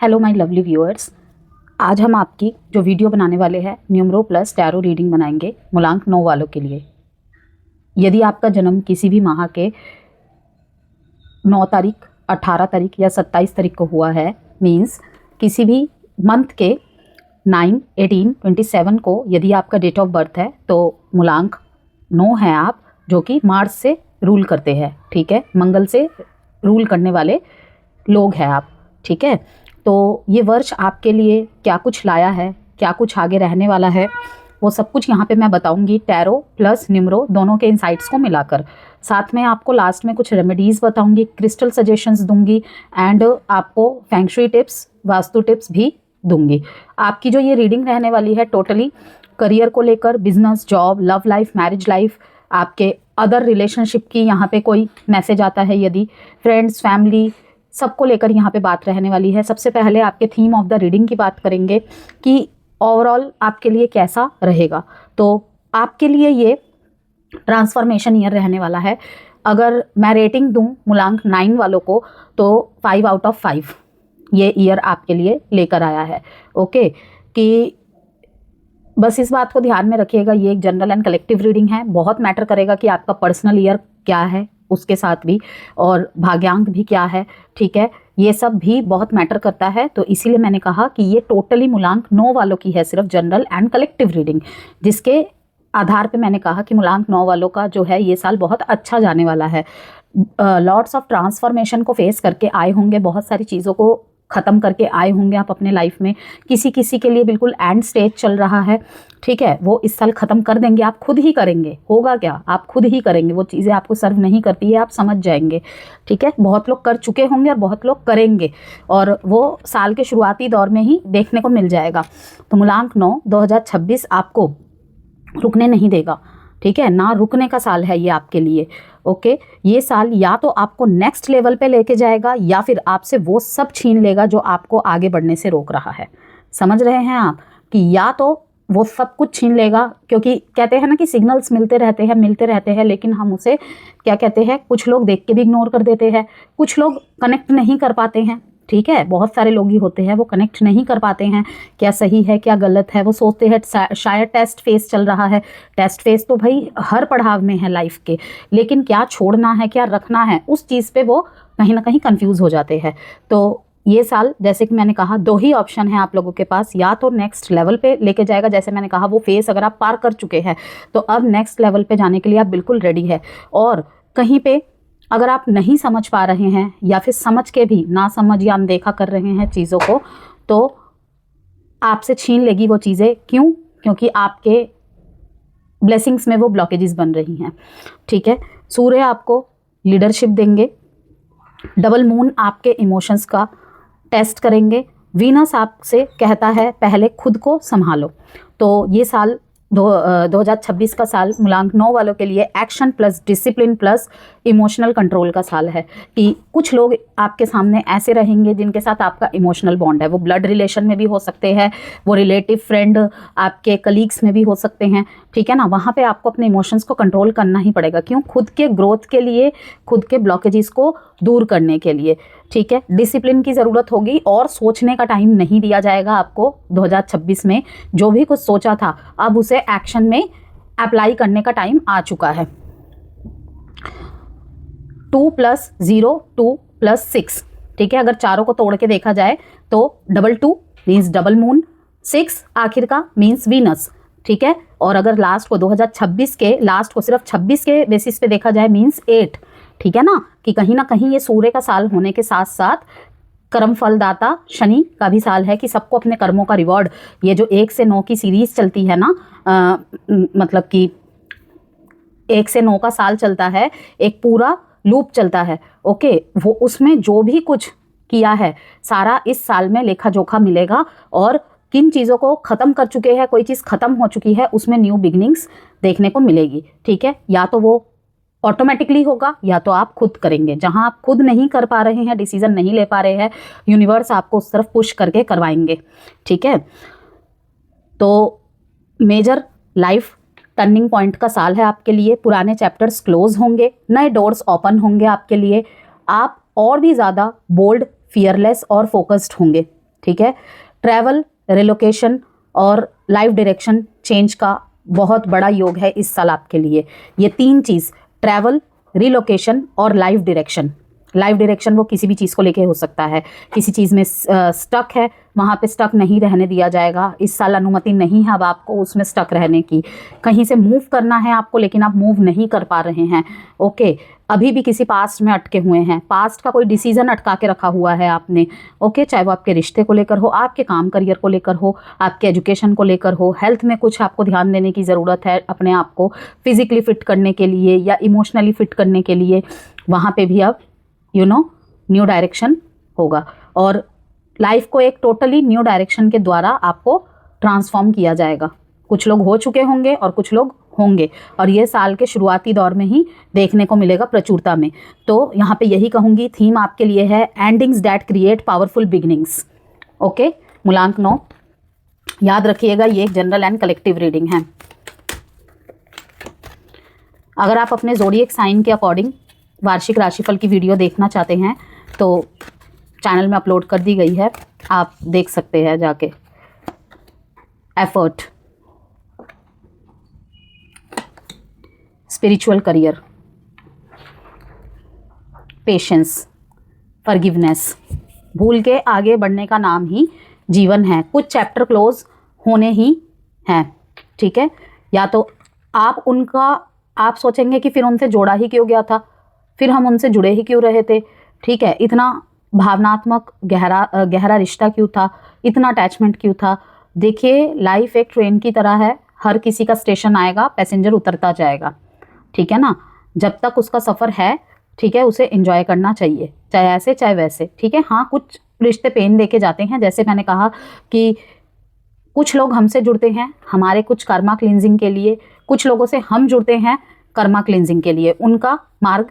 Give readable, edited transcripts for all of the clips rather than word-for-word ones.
Hello my lovely viewers, आज हम आपकी जो वीडियो बनाने वाले हैं न्यूमरो प्लस टैरो रीडिंग बनाएंगे मूलांक 9 वालों के लिए। यदि आपका जन्म किसी भी माह के 9 तारीख, 18 तारीख या 27 तारीख को हुआ है, मींस किसी भी मंथ के 9, 18, 27 को यदि आपका डेट ऑफ बर्थ है तो मूलांक 9 है आप, जो कि मार्स से रूल करते हैं। ठीक है, मंगल से रूल करने वाले लोग हैं आप। ठीक है, तो ये वर्ष आपके लिए क्या कुछ लाया है, क्या कुछ आगे रहने वाला है, वो सब कुछ यहाँ पे मैं बताऊंगी, टैरो प्लस न्यूमरो दोनों के इंसाइट्स को मिलाकर। साथ में आपको लास्ट में कुछ रेमेडीज़ बताऊंगी, क्रिस्टल सजेशंस दूंगी एंड आपको feng shui tips, vastu tips भी दूंगी। आपकी जो ये रीडिंग रहने वाली है टोटली करियर को लेकर, business, job, love life, marriage life, आपके अदर रिलेशनशिप की यहाँ पे कोई मैसेज आता है, यदि फ्रेंड्स, फैमिली, सबको लेकर यहाँ पे बात रहने वाली है। सबसे पहले आपके थीम ऑफ द रीडिंग की बात करेंगे कि ओवरऑल आपके लिए कैसा रहेगा। तो आपके लिए ये ट्रांसफॉर्मेशन ईयर रहने वाला है। अगर मैं रेटिंग दूं मूलांक 9 वालों को तो 5 आउट ऑफ 5 ये ईयर आपके लिए लेकर आया है। ओके, कि बस इस बात को ध्यान में रखिएगा, ये एक जनरल एंड कलेक्टिव रीडिंग है। बहुत मैटर करेगा कि आपका पर्सनल ईयर क्या है उसके साथ भी, और भाग्यांक भी क्या है। ठीक है, ये सब भी बहुत मैटर करता है। तो इसीलिए मैंने कहा कि ये टोटली मूलांक 9 वालों की है, सिर्फ जनरल एंड कलेक्टिव रीडिंग, जिसके आधार पे मैंने कहा कि मूलांक 9 वालों का जो है ये साल बहुत अच्छा जाने वाला है। लॉट्स ऑफ ट्रांसफॉर्मेशन को फेस करके आए होंगे, बहुत सारी चीज़ों को ख़त्म करके आए होंगे आप अपने लाइफ में। किसी किसी के लिए बिल्कुल एंड स्टेज चल रहा है। ठीक है, वो इस साल ख़त्म कर देंगे, आप खुद ही करेंगे। होगा क्या, आप खुद ही करेंगे, वो चीज़ें आपको सर्व नहीं करती है, आप समझ जाएंगे। ठीक है, बहुत लोग कर चुके होंगे और बहुत लोग करेंगे, और वो साल के शुरुआती दौर में ही देखने को मिल जाएगा। तो मूलांक 9 2026 आपको रुकने नहीं देगा। ठीक है, ना रुकने का साल है ये आपके लिए। ओके, ये साल या तो आपको नेक्स्ट लेवल पे लेके जाएगा या फिर आपसे वो सब छीन लेगा जो आपको आगे बढ़ने से रोक रहा है। समझ रहे हैं आप, कि या तो वो सब कुछ छीन लेगा, क्योंकि कहते हैं ना कि सिग्नल्स मिलते रहते हैं, लेकिन हम उसे क्या कहते हैं, कुछ लोग देख के भी इग्नोर कर देते हैं, कुछ लोग कनेक्ट नहीं कर पाते हैं। ठीक है, बहुत सारे लोग ही होते हैं वो कनेक्ट नहीं कर पाते हैं, क्या सही है क्या गलत है। वो सोचते हैं शायद टेस्ट फेस चल रहा है। टेस्ट फेस तो भाई हर पड़ाव में है लाइफ के, लेकिन क्या छोड़ना है क्या रखना है, उस चीज़ पे वो कहीं ना कहीं कंफ्यूज हो जाते हैं। तो ये साल जैसे कि मैंने कहा, 2 ही ऑप्शन है आप लोगों के पास, या तो नेक्स्ट लेवल पे लेके जाएगा, जैसे मैंने कहा वो फेस अगर आप पार कर चुके हैं तो अब नेक्स्ट लेवल पे जाने के लिए आप बिल्कुल रेडी है। और कहीं पे अगर आप नहीं समझ पा रहे हैं या फिर समझ के भी ना समझ या अनदेखा कर रहे हैं चीज़ों को, तो आपसे छीन लेगी वो चीज़ें। क्यों? क्योंकि आपके ब्लेसिंग्स में वो ब्लॉकेजेस बन रही हैं। ठीक है, सूर्य आपको लीडरशिप देंगे, डबल मून आपके इमोशंस का टेस्ट करेंगे, वीनस आपसे कहता है पहले खुद को संभालो। तो ये साल 2026 का साल मूलांक 9 वालों के लिए action plus discipline plus emotional control का साल है। कि कुछ लोग आपके सामने ऐसे रहेंगे जिनके साथ आपका इमोशनल बॉन्ड है, वो ब्लड रिलेशन में भी हो सकते हैं, वो रिलेटिव फ्रेंड आपके कलीग्स में भी हो सकते हैं। ठीक है ना, वहाँ पे आपको अपने इमोशंस को कंट्रोल करना ही पड़ेगा। क्यों? खुद के ग्रोथ के लिए, खुद के ब्लॉकेजेस को दूर करने के लिए। ठीक है, डिसिप्लिन की ज़रूरत होगी और सोचने का टाइम नहीं दिया जाएगा आपको 2026 में। जो भी कुछ सोचा था अब उसे एक्शन में अप्लाई करने का टाइम आ चुका है। 2 + 0 2 + 6। ठीक है, अगर चारों को तोड़ के देखा जाए तो 2 मीन्स डबल मून, 6 आखिर का मीन्स वीनस। ठीक है, और अगर लास्ट को 2026 के लास्ट को सिर्फ 26 के बेसिस पे देखा जाए मीन्स 8। ठीक है ना, कि कहीं ना कहीं ये सूर्य का साल होने के साथ साथ कर्म फलदाता शनि का भी साल है, कि सबको अपने कर्मों का रिवॉर्ड, ये जो 1 से 9 की सीरीज चलती है ना, मतलब कि 1 से 9 का साल चलता है, एक पूरा लूप चलता है। ओके, वो उसमें जो भी कुछ किया है सारा इस साल में लेखा जोखा मिलेगा, और किन चीज़ों को ख़त्म कर चुके हैं, कोई चीज़ ख़त्म हो चुकी है, उसमें न्यू बिगनिंग्स देखने को मिलेगी। ठीक है, या तो वो ऑटोमेटिकली होगा या तो आप खुद करेंगे। जहां आप खुद नहीं कर पा रहे हैं, डिसीजन नहीं ले पा रहे हैं, यूनिवर्स आपको उस तरफ पुश करके करवाएंगे। ठीक है, तो मेजर लाइफ टर्निंग पॉइंट का साल है आपके लिए। पुराने चैप्टर्स क्लोज होंगे, नए डोर्स ओपन होंगे आपके लिए। आप और भी ज़्यादा बोल्ड, फियरलेस और फोकस्ड होंगे। ठीक है। ट्रैवल, रिलोकेशन और लाइफ डायरेक्शन चेंज का बहुत बड़ा योग है इस साल आपके लिए। ये 3 चीज़, ट्रैवल, रिलोकेशन और लाइफ डायरेक्शन। लाइफ डायरेक्शन वो किसी भी चीज़ को लेके हो सकता है, किसी चीज़ में स्टक है, वहाँ पे स्टक नहीं रहने दिया जाएगा। इस साल अनुमति नहीं है अब आपको उसमें स्टक रहने की। कहीं से मूव करना है आपको, लेकिन आप मूव नहीं कर पा रहे हैं। ओके, अभी भी किसी पास्ट में अटके हुए हैं, पास्ट का कोई डिसीजन अटका के रखा हुआ है आपने। ओके, चाहे वो आपके रिश्ते को लेकर हो, आपके काम करियर को लेकर हो, आपके एजुकेशन को लेकर हो, हेल्थ में कुछ आपको ध्यान देने की ज़रूरत है अपने आप को फिजिकली फिट करने के लिए या इमोशनली फिट करने के लिए, वहाँ पे भी अब न्यू डायरेक्शन होगा और लाइफ को एक टोटली न्यू डायरेक्शन के द्वारा आपको ट्रांसफॉर्म किया जाएगा। कुछ लोग हो चुके होंगे और कुछ लोग होंगे, और ये साल के शुरुआती दौर में ही देखने को मिलेगा प्रचुरता में। तो यहाँ पे यही कहूँगी, थीम आपके लिए है endings that create powerful beginnings. Okay, मूलांक 9, याद रखिएगा ये एक जनरल एंड कलेक्टिव रीडिंग है। अगर आप अपने ज़ोडिएक साइन के अकॉर्डिंग वार्षिक राशिफल की वीडियो देखना चाहते हैं तो चैनल में अपलोड कर दी गई है, आप देख सकते हैं जाके। Effort, spiritual career, patience, forgiveness, भूल के आगे बढ़ने का नाम ही जीवन है। कुछ चैप्टर क्लोज होने ही हैं, ठीक है। या तो आप सोचेंगे कि फिर उनसे जोड़ा ही क्यों गया था, फिर हम उनसे जुड़े ही क्यों रहे थे, ठीक है, इतना भावनात्मक गहरा रिश्ता क्यों था, इतना अटैचमेंट क्यों था। देखिए, लाइफ एक ट्रेन की तरह है, हर किसी का स्टेशन आएगा, पैसेंजर उतरता जाएगा, ठीक है ना। जब तक उसका सफ़र है, ठीक है, उसे एंजॉय करना चाहिए, चाहे ऐसे चाहे वैसे, ठीक है। हाँ, कुछ रिश्ते पेन दे के जाते हैं, जैसे मैंने कहा कि कुछ लोग हमसे जुड़ते हैं हमारे कुछ कर्मा क्लिनजिंग के लिए, कुछ लोगों से हम जुड़ते हैं कर्मा क्लिनजिंग के लिए, उनका मार्ग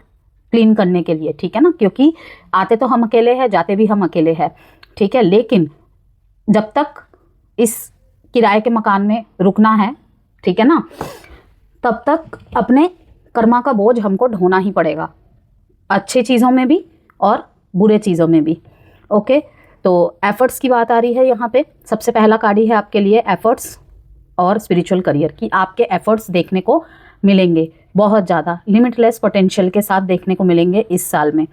क्लीन करने के लिए, ठीक है ना। क्योंकि आते तो हम अकेले हैं, जाते भी हम अकेले हैं, ठीक है। लेकिन जब तक इस किराए के मकान में रुकना है, ठीक है ना, तब तक अपने कर्मा का बोझ हमको ढोना ही पड़ेगा, अच्छी चीज़ों में भी और बुरे चीज़ों में भी। ओके, तो एफर्ट्स की बात आ रही है यहाँ पे। सबसे पहला कार्ड ही है आपके लिए एफर्ट्स और स्पिरिचुअल करियर की। आपके एफर्ट्स देखने को मिलेंगे, बहुत ज़्यादा लिमिटलेस पोटेंशियल के साथ देखने को मिलेंगे इस साल में,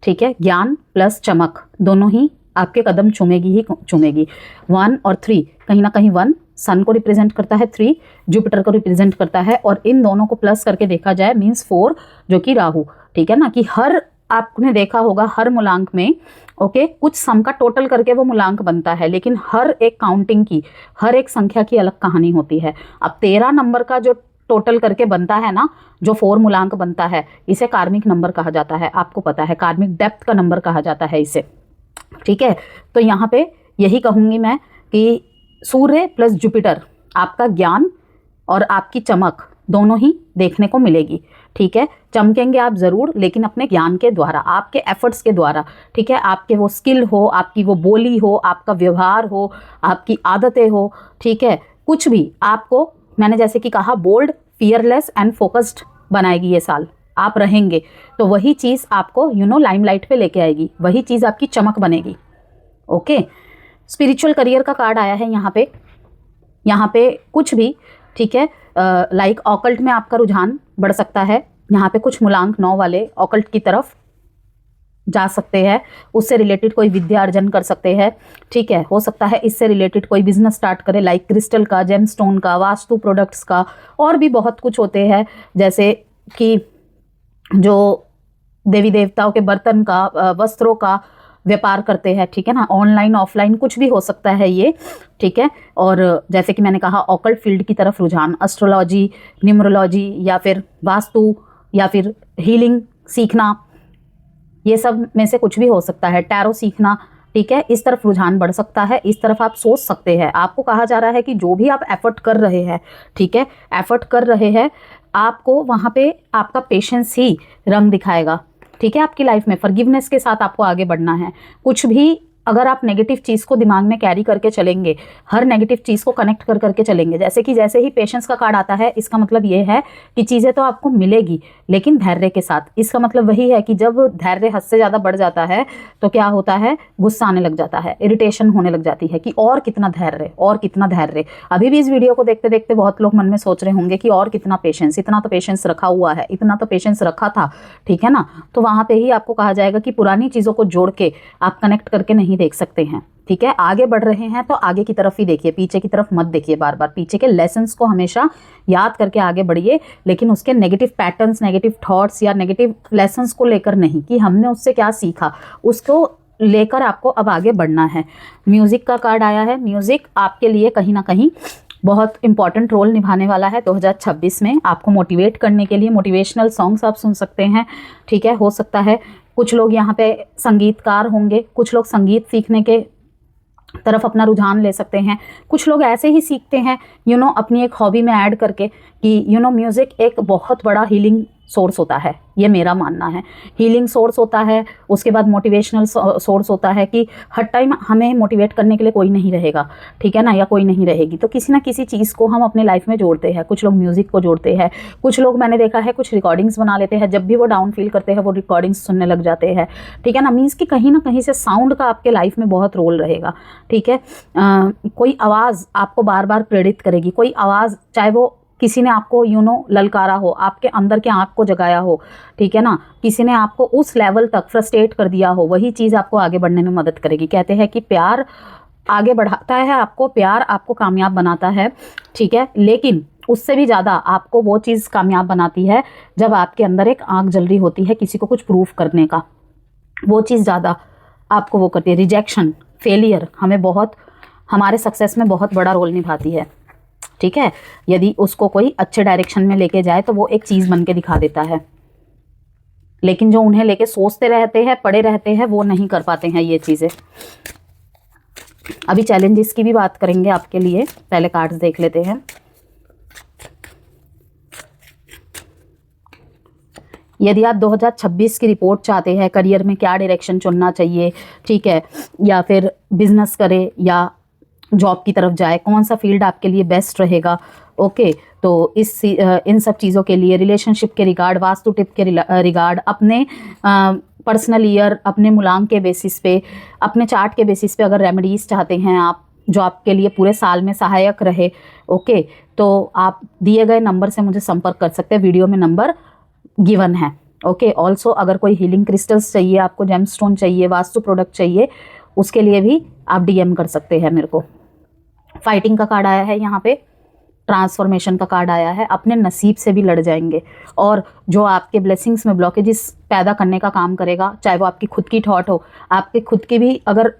ठीक है। ज्ञान प्लस चमक दोनों ही आपके कदम चूमेगी ही चूमेगी। 1 और 3, कहीं ना कहीं 1 सन को रिप्रेजेंट करता है, 3 जुपिटर को रिप्रेजेंट करता है, और इन दोनों को प्लस करके देखा जाए मीन्स 4 जो कि राहु, ठीक है ना। कि हर आपने देखा होगा हर मूलांक में, ओके, कुछ सम का टोटल करके वो मूलांक बनता है, लेकिन हर एक काउंटिंग की, हर एक संख्या की अलग कहानी होती है। अब 13 नंबर का जो टोटल करके बनता है ना, जो 4 मूलांक बनता है, इसे कार्मिक नंबर कहा जाता है, आपको पता है, कार्मिक डेप्थ का नंबर कहा जाता है इसे, ठीक है। तो यहाँ पे यही कहूँगी मैं कि सूर्य प्लस जुपिटर आपका ज्ञान और आपकी चमक दोनों ही देखने को मिलेगी, ठीक है। चमकेंगे आप ज़रूर, लेकिन अपने ज्ञान के द्वारा, आपके एफर्ट्स के द्वारा, ठीक है। आपके वो स्किल हो, आपकी वो बोली हो, आपका व्यवहार हो, आपकी आदतें हो, ठीक है, कुछ भी आपको, मैंने जैसे कि कहा, बोल्ड, फियरलेस एंड फोकस्ड बनाएगी ये साल। आप रहेंगे तो वही चीज़ आपको लाइमलाइट पे लेके आएगी, वही चीज़ आपकी चमक बनेगी। ओके, स्पिरिचुअल करियर का कार्ड आया है यहाँ पे कुछ भी, ठीक है, लाइक ऑकल्ट में आपका रुझान बढ़ सकता है। यहाँ पे कुछ मूलांक 9 वाले ऑकल्ट की तरफ जा सकते हैं, उससे रिलेटेड कोई विद्या अर्जन कर सकते हैं, ठीक है। हो सकता है इससे रिलेटेड कोई बिजनेस स्टार्ट करे, लाइक क्रिस्टल का, जेमस्टोन का, वास्तु प्रोडक्ट्स का, और भी बहुत कुछ होते हैं, जैसे कि जो देवी देवताओं के बर्तन का, वस्त्रों का व्यापार करते हैं, ठीक है ना। ऑनलाइन ऑफलाइन कुछ भी हो सकता है ये, ठीक है। और जैसे कि मैंने कहा, ऑकल्ट फील्ड की तरफ रुझान, एस्ट्रोलॉजी, न्यूमरोलॉजी, या फिर वास्तु, या फिर हीलिंग सीखना, ये सब में से कुछ भी हो सकता है। टैरो सीखना, ठीक है, इस तरफ रुझान बढ़ सकता है, इस तरफ आप सोच सकते हैं। आपको कहा जा रहा है कि जो भी आप एफर्ट कर रहे हैं, ठीक है, एफर्ट कर रहे हैं, आपको वहाँ पे आपका पेशेंस ही रंग दिखाएगा, ठीक है। आपकी लाइफ में फॉरगिवनेस के साथ आपको आगे बढ़ना है। कुछ भी अगर आप नेगेटिव चीज़ को दिमाग में कैरी करके चलेंगे, हर नेगेटिव चीज़ को कनेक्ट कर करके चलेंगे, जैसे ही पेशेंस का कार्ड आता है, इसका मतलब ये है कि चीज़ें तो आपको मिलेगी लेकिन धैर्य के साथ। इसका मतलब वही है कि जब धैर्य हद से ज़्यादा बढ़ जाता है तो क्या होता है, गुस्सा आने लग जाता है, इरिटेशन होने लग जाती है कि और कितना धैर्य, और कितना धैर्य। अभी भी इस वीडियो को देखते देखते बहुत लोग मन में सोच रहे होंगे कि और कितना पेशेंस, इतना तो पेशेंस रखा हुआ है, इतना तो पेशेंस रखा था, ठीक है ना। तो वहाँ पे ही आपको कहा जाएगा कि पुरानी चीज़ों को जोड़ के आप कनेक्ट करके नहीं देख सकते हैं, ठीक है। आगे बढ़ रहे हैं तो आगे की तरफ ही देखिए, पीछे की तरफ मत देखिए बार बार। पीछे के लेसन्स को हमेशा याद करके आगे बढ़िए, लेकिन उसके नेगेटिव पैटर्न्स, नेगेटिव थॉट्स या नेगेटिव लेसन्स को लेकर नहीं, कि हमने उससे क्या सीखा, उसको लेकर आपको अब आगे बढ़ना है। म्यूज़िक का कार्ड आया है। म्यूज़िक आपके लिए कहीं ना कहीं बहुत इंपॉर्टेंट रोल निभाने वाला है 2026 में। आपको मोटिवेट करने के लिए मोटिवेशनल सॉन्ग्स आप सुन सकते हैं, ठीक है। हो सकता है कुछ लोग यहाँ पे संगीतकार होंगे, कुछ लोग संगीत सीखने के तरफ अपना रुझान ले सकते हैं, कुछ लोग ऐसे ही सीखते हैं अपनी एक हॉबी में ऐड करके कि म्यूज़िक एक बहुत बड़ा हीलिंग सोर्स होता है, ये मेरा मानना है। हीलिंग सोर्स होता है, उसके बाद मोटिवेशनल सोर्स होता है कि हर टाइम हमें मोटिवेट करने के लिए कोई नहीं रहेगा, ठीक है ना, या कोई नहीं रहेगी, तो किसी ना किसी चीज़ को हम अपने लाइफ में जोड़ते हैं। कुछ लोग म्यूज़िक को जोड़ते हैं, कुछ लोग मैंने देखा है कुछ रिकॉर्डिंग्स बना लेते हैं, जब भी वो डाउन फील करते हैं वो रिकॉर्डिंग्स सुनने लग जाते हैं, ठीक है ना। मीन्स कि कहीं ना कहीं से साउंड का आपके लाइफ में बहुत रोल रहेगा, ठीक है। कोई आवाज़ आपको बार बार प्रेरित करेगी, कोई आवाज़, चाहे वो किसी ने आपको ललकारा हो, आपके अंदर के आँख को जगाया हो, ठीक है ना, किसी ने आपको उस लेवल तक फ्रस्ट्रेट कर दिया हो, वही चीज़ आपको आगे बढ़ने में मदद करेगी। कहते हैं कि प्यार आगे बढ़ाता है आपको, प्यार आपको कामयाब बनाता है, ठीक है। लेकिन उससे भी ज़्यादा आपको वो चीज़ कामयाब बनाती है जब आपके अंदर एक आग जल रही होती है किसी को कुछ प्रूफ करने का, वो चीज़ ज़्यादा आपको वो करती है। रिजेक्शन, फेलियर हमारे सक्सेस में बहुत बड़ा रोल निभाती है, ठीक है। यदि उसको कोई अच्छे डायरेक्शन में लेके जाए तो वो एक चीज़ बन के दिखा देता है, लेकिन जो उन्हें लेके सोचते रहते हैं, पड़े रहते हैं, वो नहीं कर पाते हैं ये चीज़ें। अभी चैलेंजेस की भी बात करेंगे आपके लिए, पहले कार्ड्स देख लेते हैं। यदि आप 2026 की रिपोर्ट चाहते हैं, करियर में क्या डायरेक्शन चुनना चाहिए, ठीक है, या फिर बिजनेस करे या जॉब की तरफ जाए, कौन सा फील्ड आपके लिए बेस्ट रहेगा, ओके। तो इन सब चीज़ों के लिए, रिलेशनशिप के रिगार्ड, वास्तु टिप के रिगार्ड, अपने पर्सनल ईयर, अपने मूलांक के बेसिस पे, अपने चार्ट के बेसिस पे अगर रेमेडीज़ चाहते हैं आप जो आपके लिए पूरे साल में सहायक रहे, ओके, तो आप दिए गए नंबर से मुझे संपर्क कर सकते हैं, वीडियो में नंबर गिवन है, ओके। ऑल्सो अगर कोई हीलिंग क्रिस्टल्स चाहिए, आपको जेमस्टोन चाहिए, वास्तु प्रोडक्ट चाहिए, उसके लिए भी आप DM कर सकते हैं मेरे को। फाइटिंग का कार्ड आया है यहाँ पे, ट्रांसफॉर्मेशन का कार्ड आया है, अपने नसीब से भी लड़ जाएंगे, और जो आपके ब्लेसिंग्स में ब्लॉकेजेस पैदा करने का काम करेगा, चाहे वो आपकी खुद की थॉट हो, आपके खुद की भी, अगर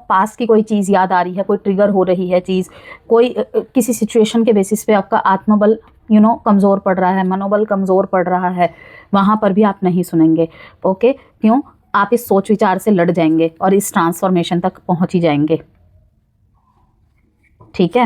पास्ट की कोई चीज़ याद आ रही है, कोई ट्रिगर हो रही है चीज़, कोई किसी सिचुएशन के बेसिस पे आपका आत्मबल कमज़ोर पड़ रहा है, मनोबल कमज़ोर पड़ रहा है, वहाँ पर भी आप नहीं सुनेंगे, ओके। क्यों? आप इस सोच विचार से लड़ जाएंगे और इस ट्रांसफॉर्मेशन तक पहुँच ही जाएंगे, ठीक है।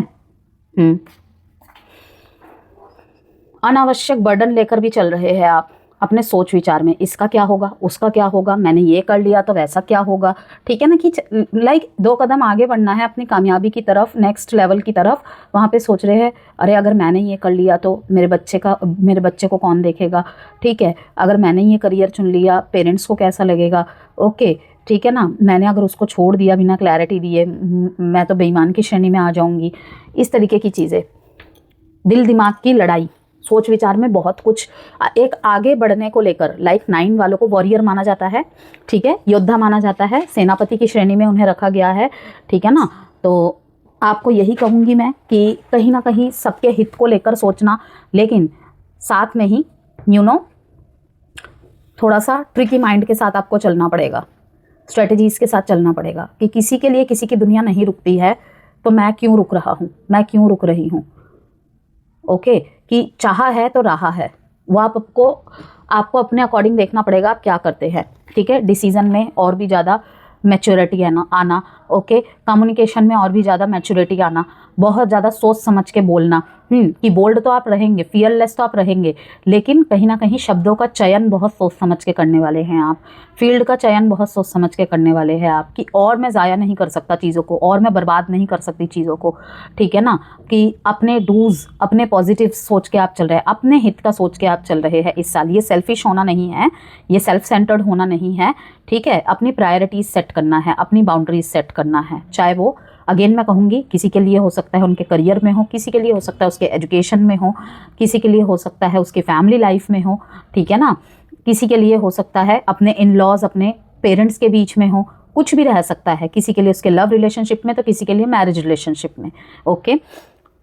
अनावश्यक बर्डन लेकर भी चल रहे हैं आप अपने सोच विचार में, इसका क्या होगा, उसका क्या होगा, मैंने ये कर लिया तो वैसा क्या होगा, ठीक है ना, कि लाइक 2 कदम आगे बढ़ना है अपनी कामयाबी की तरफ, नेक्स्ट लेवल की तरफ। वहाँ पे सोच रहे हैं, अरे अगर मैंने ये कर लिया तो मेरे बच्चे को कौन देखेगा, ठीक है, अगर मैंने ये करियर चुन लिया पेरेंट्स को कैसा लगेगा, ओके, ठीक है ना, मैंने अगर उसको छोड़ दिया बिना क्लैरिटी दिए, मैं तो बेईमान की श्रेणी में आ जाऊँगी। इस तरीके की चीज़ें, दिल दिमाग की लड़ाई, सोच विचार में बहुत कुछ, एक आगे बढ़ने को लेकर। लाइफ 9 वालों को वॉरियर माना जाता है, ठीक है, योद्धा माना जाता है, सेनापति की श्रेणी में उन्हें रखा गया है, ठीक है ना। तो आपको यही कहूँगी मैं कि कहीं ना कहीं सबके हित को लेकर सोचना, लेकिन साथ में ही थोड़ा सा ट्रिकी माइंड के साथ आपको चलना पड़ेगा, स्ट्रेटजीज़ के साथ चलना पड़ेगा कि किसी के लिए किसी की दुनिया नहीं रुकती है, तो मैं क्यों रुक रहा हूँ, मैं क्यों रुक रही हूँ, ओके। कि चाहा है तो रहा है, वो आपको अपने अकॉर्डिंग देखना पड़ेगा आप क्या करते हैं, ठीक है। डिसीजन में और भी ज़्यादा मैच्योरिटी आना, ओके। कम्युनिकेशन में और भी ज़्यादा मैच्योरिटी आना, बहुत ज़्यादा सोच समझ के बोलना, कि बोल्ड तो आप रहेंगे, फियरलेस तो आप रहेंगे, लेकिन कहीं ना कहीं शब्दों का चयन बहुत सोच समझ के करने वाले हैं आप। फील्ड का चयन बहुत सोच समझ के करने वाले हैं आप, कि और मैं ज़ाया नहीं कर सकता चीज़ों को, और मैं बर्बाद नहीं कर सकती चीज़ों को, ठीक है ना। कि अपने डूज, अपने पॉजिटिव सोच के आप चल रहे हैं, अपने हित का सोच के आप चल रहे हैं इस साल। ये सेल्फिश होना नहीं है, ये सेल्फ सेंटर्ड होना नहीं है, ठीक है। अपनी प्रायोरिटीज सेट करना है, अपनी बाउंड्रीज सेट करना है। चाहे वो, अगेन मैं कहूँगी, किसी के लिए हो सकता है उनके करियर में हो, किसी के लिए हो सकता है उसके एजुकेशन में हो, किसी के लिए हो सकता है उसके फैमिली लाइफ में हो, ठीक है ना। किसी के लिए हो सकता है अपने इन लॉज, अपने पेरेंट्स के बीच में हो, कुछ भी रह सकता है। किसी के लिए उसके लव रिलेशनशिप में, तो किसी के लिए मैरिज रिलेशनशिप में। ओके,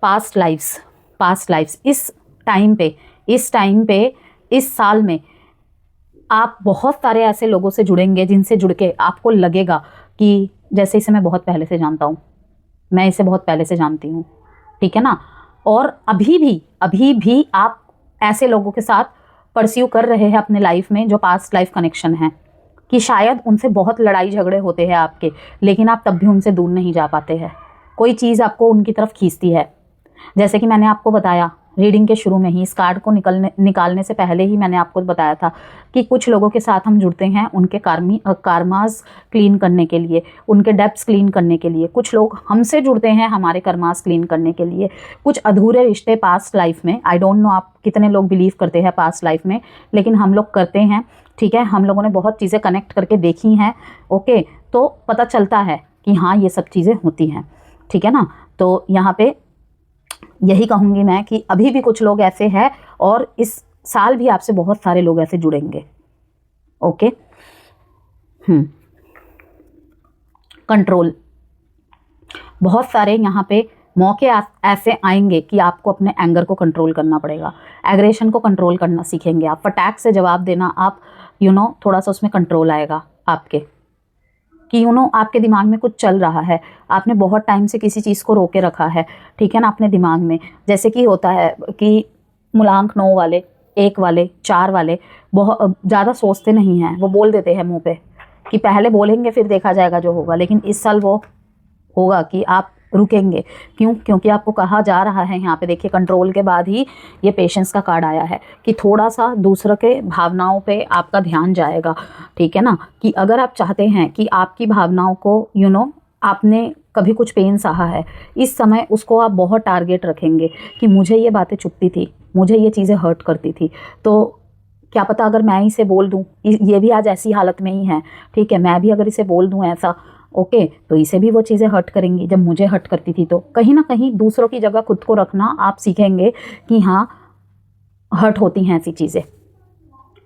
पास्ट लाइफ्स इस टाइम पे इस साल में आप बहुत सारे ऐसे लोगों से जुड़ेंगे जिनसे जुड़ के आपको लगेगा कि जैसे इसे मैं बहुत पहले से जानता हूँ, मैं इसे बहुत पहले से जानती हूँ, ठीक है ना। और अभी भी आप ऐसे लोगों के साथ परस्यू कर रहे हैं अपने लाइफ में जो पास्ट लाइफ कनेक्शन है, कि शायद उनसे बहुत लड़ाई झगड़े होते हैं आपके, लेकिन आप तब भी उनसे दूर नहीं जा पाते हैं। कोई चीज़ आपको उनकी तरफ खींचती है। जैसे कि मैंने आपको बताया रीडिंग के शुरू में ही, इस कार्ड को निकालने से पहले ही मैंने आपको बताया था कि कुछ लोगों के साथ हम जुड़ते हैं उनके कार्मास क्लीन करने के लिए, उनके डेप्थ्स क्लीन करने के लिए। कुछ लोग हमसे जुड़ते हैं हमारे कर्मास क्लीन करने के लिए। कुछ अधूरे रिश्ते पास्ट लाइफ में, आई डोंट नो आप कितने लोग बिलीव करते हैं पास्ट लाइफ में, लेकिन हम लोग करते हैं, ठीक है। हम लोगों ने बहुत चीज़ें कनेक्ट करके देखी हैं, ओके। तो पता चलता है कि हाँ, ये सब चीज़ें होती हैं, ठीक है ना। तो यहाँ पे यही कहूँगी मैं कि अभी भी कुछ लोग ऐसे हैं, और इस साल भी आपसे बहुत सारे लोग ऐसे जुड़ेंगे, ओके। कंट्रोल, बहुत सारे यहाँ पे मौके ऐसे आएंगे कि आपको अपने एंगर को कंट्रोल करना पड़ेगा, एग्रेशन को कंट्रोल करना सीखेंगे आप। फटाक से जवाब देना आप, थोड़ा सा उसमें कंट्रोल आएगा आपके, कि आपके दिमाग में कुछ चल रहा है, आपने बहुत टाइम से किसी चीज़ को रोके रखा है, ठीक है ना, अपने दिमाग में। जैसे कि होता है कि मूलांक 9 वाले, 1 वाले, 4 वाले बहुत ज़्यादा सोचते नहीं हैं, वो बोल देते हैं मुंह पे कि पहले बोलेंगे फिर देखा जाएगा जो होगा। लेकिन इस साल वो होगा कि आप रुकेंगे। क्यों? क्योंकि आपको कहा जा रहा है यहाँ पे, देखिए कंट्रोल के बाद ही ये पेशेंस का कार्ड आया है, कि थोड़ा सा दूसरों के भावनाओं पे आपका ध्यान जाएगा, ठीक है ना। कि अगर आप चाहते हैं कि आपकी भावनाओं को आपने कभी कुछ पेन सहा है, इस समय उसको आप बहुत टारगेट रखेंगे कि मुझे ये बातें चुभती थी, मुझे ये चीज़ें हर्ट करती थी, तो क्या पता अगर मैं इसे बोल दूँ, ये भी आज ऐसी हालत में ही है, ठीक है, मैं भी अगर इसे बोल दूँ ऐसा, ओके, तो इसे भी वो चीज़ें हर्ट करेंगी जब मुझे हर्ट करती थी। तो कहीं ना कहीं दूसरों की जगह खुद को रखना आप सीखेंगे कि हाँ, हर्ट होती हैं ऐसी चीज़ें,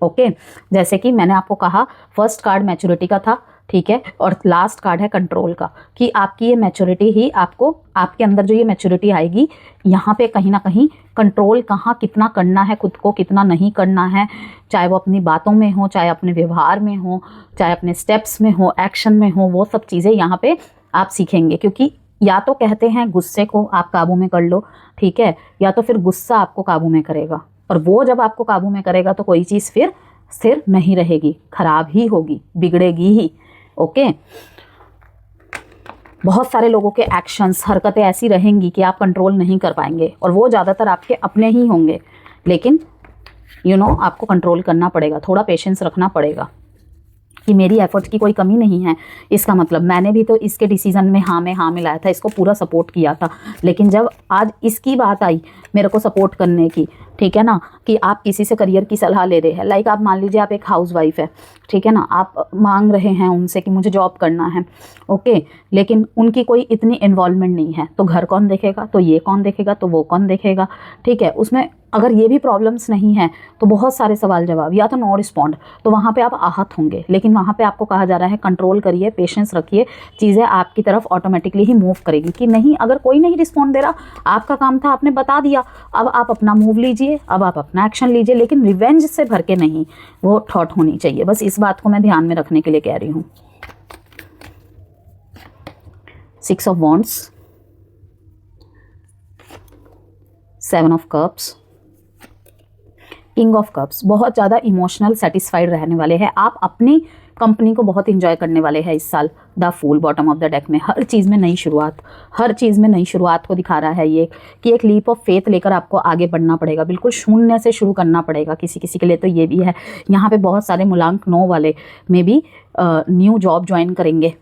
ओके। जैसे कि मैंने आपको कहा, फर्स्ट कार्ड मैच्योरिटी का था, ठीक है, और लास्ट कार्ड है कंट्रोल का, कि आपकी ये मैच्योरिटी ही आपको, आपके अंदर जो ये मैच्योरिटी आएगी, यहाँ पे कहीं ना कहीं कंट्रोल कहाँ कितना करना है खुद को, कितना नहीं करना है, चाहे वो अपनी बातों में हो, चाहे अपने व्यवहार में हो, चाहे अपने स्टेप्स में हो, एक्शन में हो, वो सब चीज़ें यहाँ पे आप सीखेंगे। क्योंकि या तो कहते हैं गुस्से को आप काबू में कर लो, ठीक है, या तो फिर गुस्सा आपको काबू में करेगा, और वो जब आपको काबू में करेगा तो कोई चीज़ फिर स्थिर नहीं रहेगी, खराब ही होगी, बिगड़ेगी ही, ओके। बहुत सारे लोगों के एक्शंस, हरकतें ऐसी रहेंगी कि आप कंट्रोल नहीं कर पाएंगे, और वो ज़्यादातर आपके अपने ही होंगे, लेकिन आपको कंट्रोल करना पड़ेगा, थोड़ा पेशेंस रखना पड़ेगा। कि मेरी एफर्ट्स की कोई कमी नहीं है, इसका मतलब मैंने भी तो इसके डिसीज़न में हाँ मिलाया था, इसको पूरा सपोर्ट किया था, लेकिन जब आज इसकी बात आई मेरे को सपोर्ट करने की, ठीक है ना, कि आप किसी से करियर की सलाह ले रहे हैं, लाइक आप मान लीजिए आप एक हाउसवाइफ है, ठीक है ना, आप मांग रहे हैं उनसे कि मुझे जॉब करना है, ओके, लेकिन उनकी कोई इतनी इन्वॉल्वमेंट नहीं है, तो घर कौन देखेगा, तो ये कौन देखेगा, तो वो कौन देखेगा, ठीक है। उसमें अगर ये भी प्रॉब्लम्स नहीं है तो बहुत सारे सवाल जवाब, या तो नो रिस्पॉन्ड, तो वहाँ पे आप आहत होंगे। लेकिन वहाँ पे आपको कहा जा रहा है कंट्रोल करिए, पेशेंस रखिए, चीज़ें आपकी तरफ ऑटोमेटिकली ही मूव करेगी। कि नहीं, अगर कोई नहीं रिस्पॉन्ड दे रहा, आपका काम था, आपने बता दिया, अब आप अपना मूव लीजिए, अब आप अपना एक्शन लीजिए, लेकिन रिवेंज से भर के नहीं, वो थॉट होनी चाहिए। बस इस बात को मैं ध्यान में रखने के लिए कह रही हूँ। 6 of wands, 7 of cups, king of cups, बहुत ज़्यादा इमोशनल सेटिस्फाइड रहने वाले हैं आप, अपनी कंपनी को बहुत इंजॉय करने वाले हैं इस साल। The fool bottom of the deck में हर चीज़ में नई शुरुआत, हर चीज़ में नई शुरुआत को दिखा रहा है ये कि एक लीप ऑफ फेथ लेकर आपको आगे बढ़ना पड़ेगा, बिल्कुल शून्य से शुरू करना पड़ेगा किसी किसी के लिए, तो ये भी है। यहाँ पे बहुत सारे मूलांक 9 वाले में भी न्यू जॉब ज्वाइन करेंगे,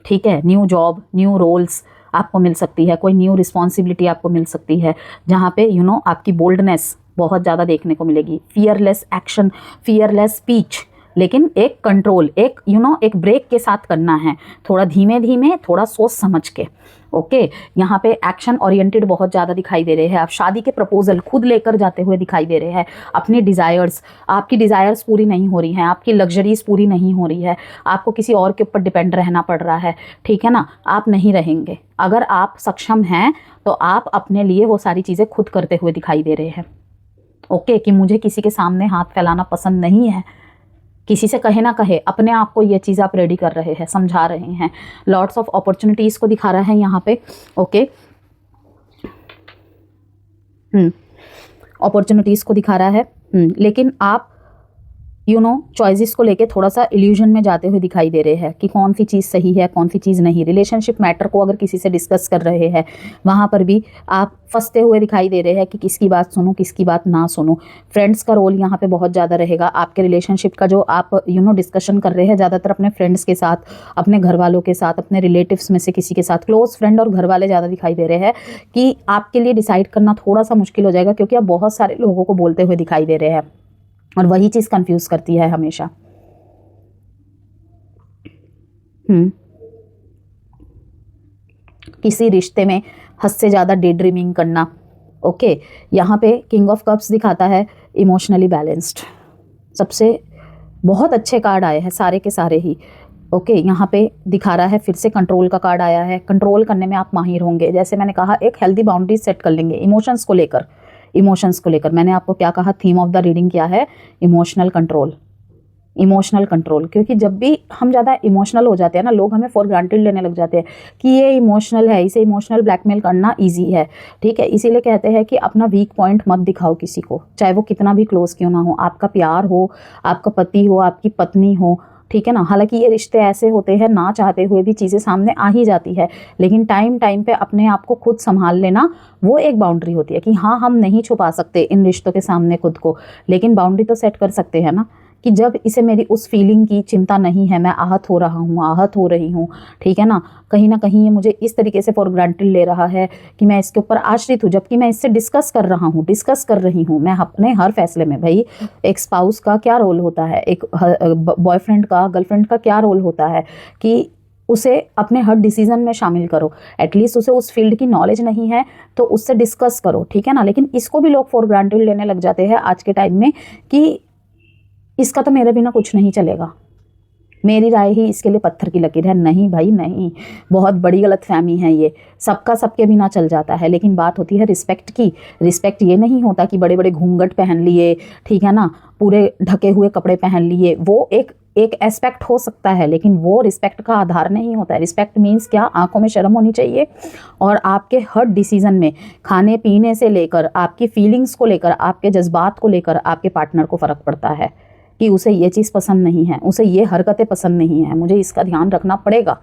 ठीक है, न्यू जॉब, न्यू रोल्स आपको मिल सकती है, कोई न्यू रिस्पॉन्सिबिलिटी आपको मिल सकती है, जहाँ पे आपकी बोल्डनेस बहुत ज़्यादा देखने को मिलेगी, फियरलेस एक्शन, फियरलेस स्पीच, लेकिन एक कंट्रोल, एक एक ब्रेक के साथ करना है, थोड़ा धीमे धीमे, थोड़ा सोच समझ के। ओके, यहाँ पे एक्शन ओरिएंटेड बहुत ज़्यादा दिखाई दे रहे हैं, आप शादी के प्रपोजल खुद लेकर जाते हुए दिखाई दे रहे हैं, अपनी डिज़ायर्स, आपकी डिज़ायर्स पूरी नहीं हो रही हैं, आपकी लग्जरीज पूरी नहीं हो रही है, आपको किसी और के ऊपर डिपेंड रहना पड़ रहा है, ठीक है ना, आप नहीं रहेंगे। अगर आप सक्षम हैं तो आप अपने लिए वो सारी चीज़ें खुद करते हुए दिखाई दे रहे हैं। ओके, कि मुझे किसी के सामने हाथ फैलाना पसंद नहीं है, किसी से कहे ना कहे, अपने आप को ये चीज़ आप रेडी कर रहे हैं, समझा रहे हैं। लॉट्स ऑफ अपॉर्चुनिटीज़ को दिखा रहा है यहाँ पे। ओके, अपॉर्चुनिटीज़ को दिखा रहा है, लेकिन आप चॉइसेस को लेके थोड़ा सा इल्यूजन में जाते हुए दिखाई दे रहे हैं कि कौन सी चीज़ सही है, कौन सी चीज़ नहीं। रिलेशनशिप मैटर को अगर किसी से डिस्कस कर रहे हैं, वहाँ पर भी आप फंसते हुए दिखाई दे रहे हैं कि किसकी बात सुनूं, किसकी बात ना सुनूं। फ्रेंड्स का रोल यहाँ पे बहुत ज़्यादा रहेगा। आपके रिलेशनशिप का जो आप डिस्कशन कर रहे हैं, ज़्यादातर अपने फ्रेंड्स के साथ, अपने घर वालों के साथ, अपने रिलेटिव्स में से किसी के साथ, क्लोज फ्रेंड और घर वाले ज़्यादा दिखाई दे रहे हैं कि आपके लिए डिसाइड करना थोड़ा सा मुश्किल हो जाएगा, क्योंकि आप बहुत सारे लोगों को बोलते हुए दिखाई दे रहे हैं और वही चीज़ कंफ्यूज करती है हमेशा। किसी रिश्ते में हद से ज़्यादा डे ड्रीमिंग करना। ओके, यहाँ पे किंग ऑफ कप्स दिखाता है इमोशनली बैलेंस्ड, सबसे बहुत अच्छे कार्ड आए हैं सारे के सारे ही। ओके, यहाँ पे दिखा रहा है फिर से कंट्रोल का कार्ड आया है। कंट्रोल करने में आप माहिर होंगे, जैसे मैंने कहा, एक हेल्दी बाउंड्रीज सेट कर लेंगे इमोशंस को लेकर। इमोशंस को लेकर मैंने आपको क्या कहा, थीम ऑफ द रीडिंग क्या है, इमोशनल कंट्रोल। इमोशनल कंट्रोल, क्योंकि जब भी हम ज़्यादा इमोशनल हो जाते हैं ना, लोग हमें फॉर ग्रांटेड लेने लग जाते हैं कि ये इमोशनल है, इसे इमोशनल ब्लैकमेल करना इजी है, ठीक है। इसीलिए कहते हैं कि अपना वीक पॉइंट मत दिखाओ किसी को, चाहे वो कितना भी क्लोज क्यों ना हो, आपका प्यार हो, आपका पति हो, आपकी पत्नी हो, ठीक है ना। हालांकि ये रिश्ते ऐसे होते हैं, ना चाहते हुए भी चीज़ें सामने आ ही जाती है, लेकिन टाइम टाइम पे अपने आप को खुद संभाल लेना, वो एक बाउंड्री होती है कि हाँ, हम नहीं छुपा सकते इन रिश्तों के सामने खुद को, लेकिन बाउंड्री तो सेट कर सकते हैं ना, कि जब इसे मेरी उस फीलिंग की चिंता नहीं है, मैं आहत हो रहा हूँ, आहत हो रही हूँ, ठीक है ना कहीं ये मुझे इस तरीके से फॉर ग्रांटेड ले रहा है कि मैं इसके ऊपर आश्रित हूँ, जबकि मैं इससे डिस्कस कर रहा हूँ, डिस्कस कर रही हूँ मैं अपने हर फैसले में। भाई, एक स्पाउस का क्या रोल होता है, एक बॉयफ्रेंड का, गर्लफ्रेंड का क्या रोल होता है कि उसे अपने हर डिसीजन में शामिल करो, एटलीस्ट उसे उस फील्ड की नॉलेज नहीं है तो उससे डिस्कस करो, ठीक है ना। लेकिन इसको भी लोग फॉर ग्रांटेड लेने लग जाते हैं आज के टाइम में कि इसका तो मेरे बिना कुछ नहीं चलेगा, मेरी राय ही इसके लिए पत्थर की लकीर है। नहीं भाई नहीं, बहुत बड़ी गलतफहमी है ये। सबका सबके बिना चल जाता है, लेकिन बात होती है रिस्पेक्ट की। रिस्पेक्ट ये नहीं होता कि बड़े बड़े घूंघट पहन लिए, ठीक है ना, पूरे ढके हुए कपड़े पहन लिए, वो एक एस्पेक्ट हो सकता है, लेकिन वो रिस्पेक्ट का आधार नहीं होता है। रिस्पेक्ट मीन्स क्या, आंखों में शर्म होनी चाहिए और आपके हर डिसीजन में, खाने पीने से लेकर आपकी फीलिंग्स को लेकर, आपके जज्बात को लेकर आपके पार्टनर को फ़र्क पड़ता है कि उसे ये चीज़ पसंद नहीं है, उसे ये हरकतें पसंद नहीं है, मुझे इसका ध्यान रखना पड़ेगा,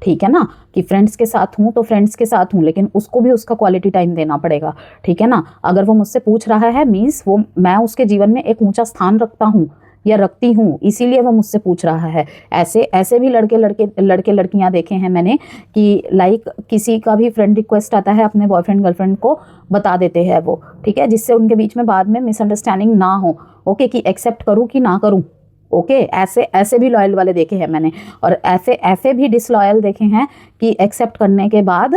ठीक है ना। कि फ्रेंड्स के साथ हूँ तो फ्रेंड्स के साथ हूँ, लेकिन उसको भी उसका क्वालिटी टाइम देना पड़ेगा, ठीक है ना। अगर वो मुझसे पूछ रहा है मीन्स वो, मैं उसके जीवन में एक ऊंचा स्थान रखता हूँ या रखती हूँ, इसीलिए वो मुझसे पूछ रहा है। ऐसे भी लड़के लड़कियाँ देखे हैं मैंने कि लाइक किसी का भी फ्रेंड रिक्वेस्ट आता है, अपने बॉयफ्रेंड गर्लफ्रेंड को बता देते हैं वो, ठीक है, जिससे उनके बीच में बाद में मिसअंडरस्टैंडिंग ना हो। ओके, कि एक्सेप्ट करूँ कि ना करूँ। ओके, ऐसे भी लॉयल वाले देखे हैं मैंने, और ऐसे भी डिसलॉयल देखे हैं कि एक्सेप्ट करने के बाद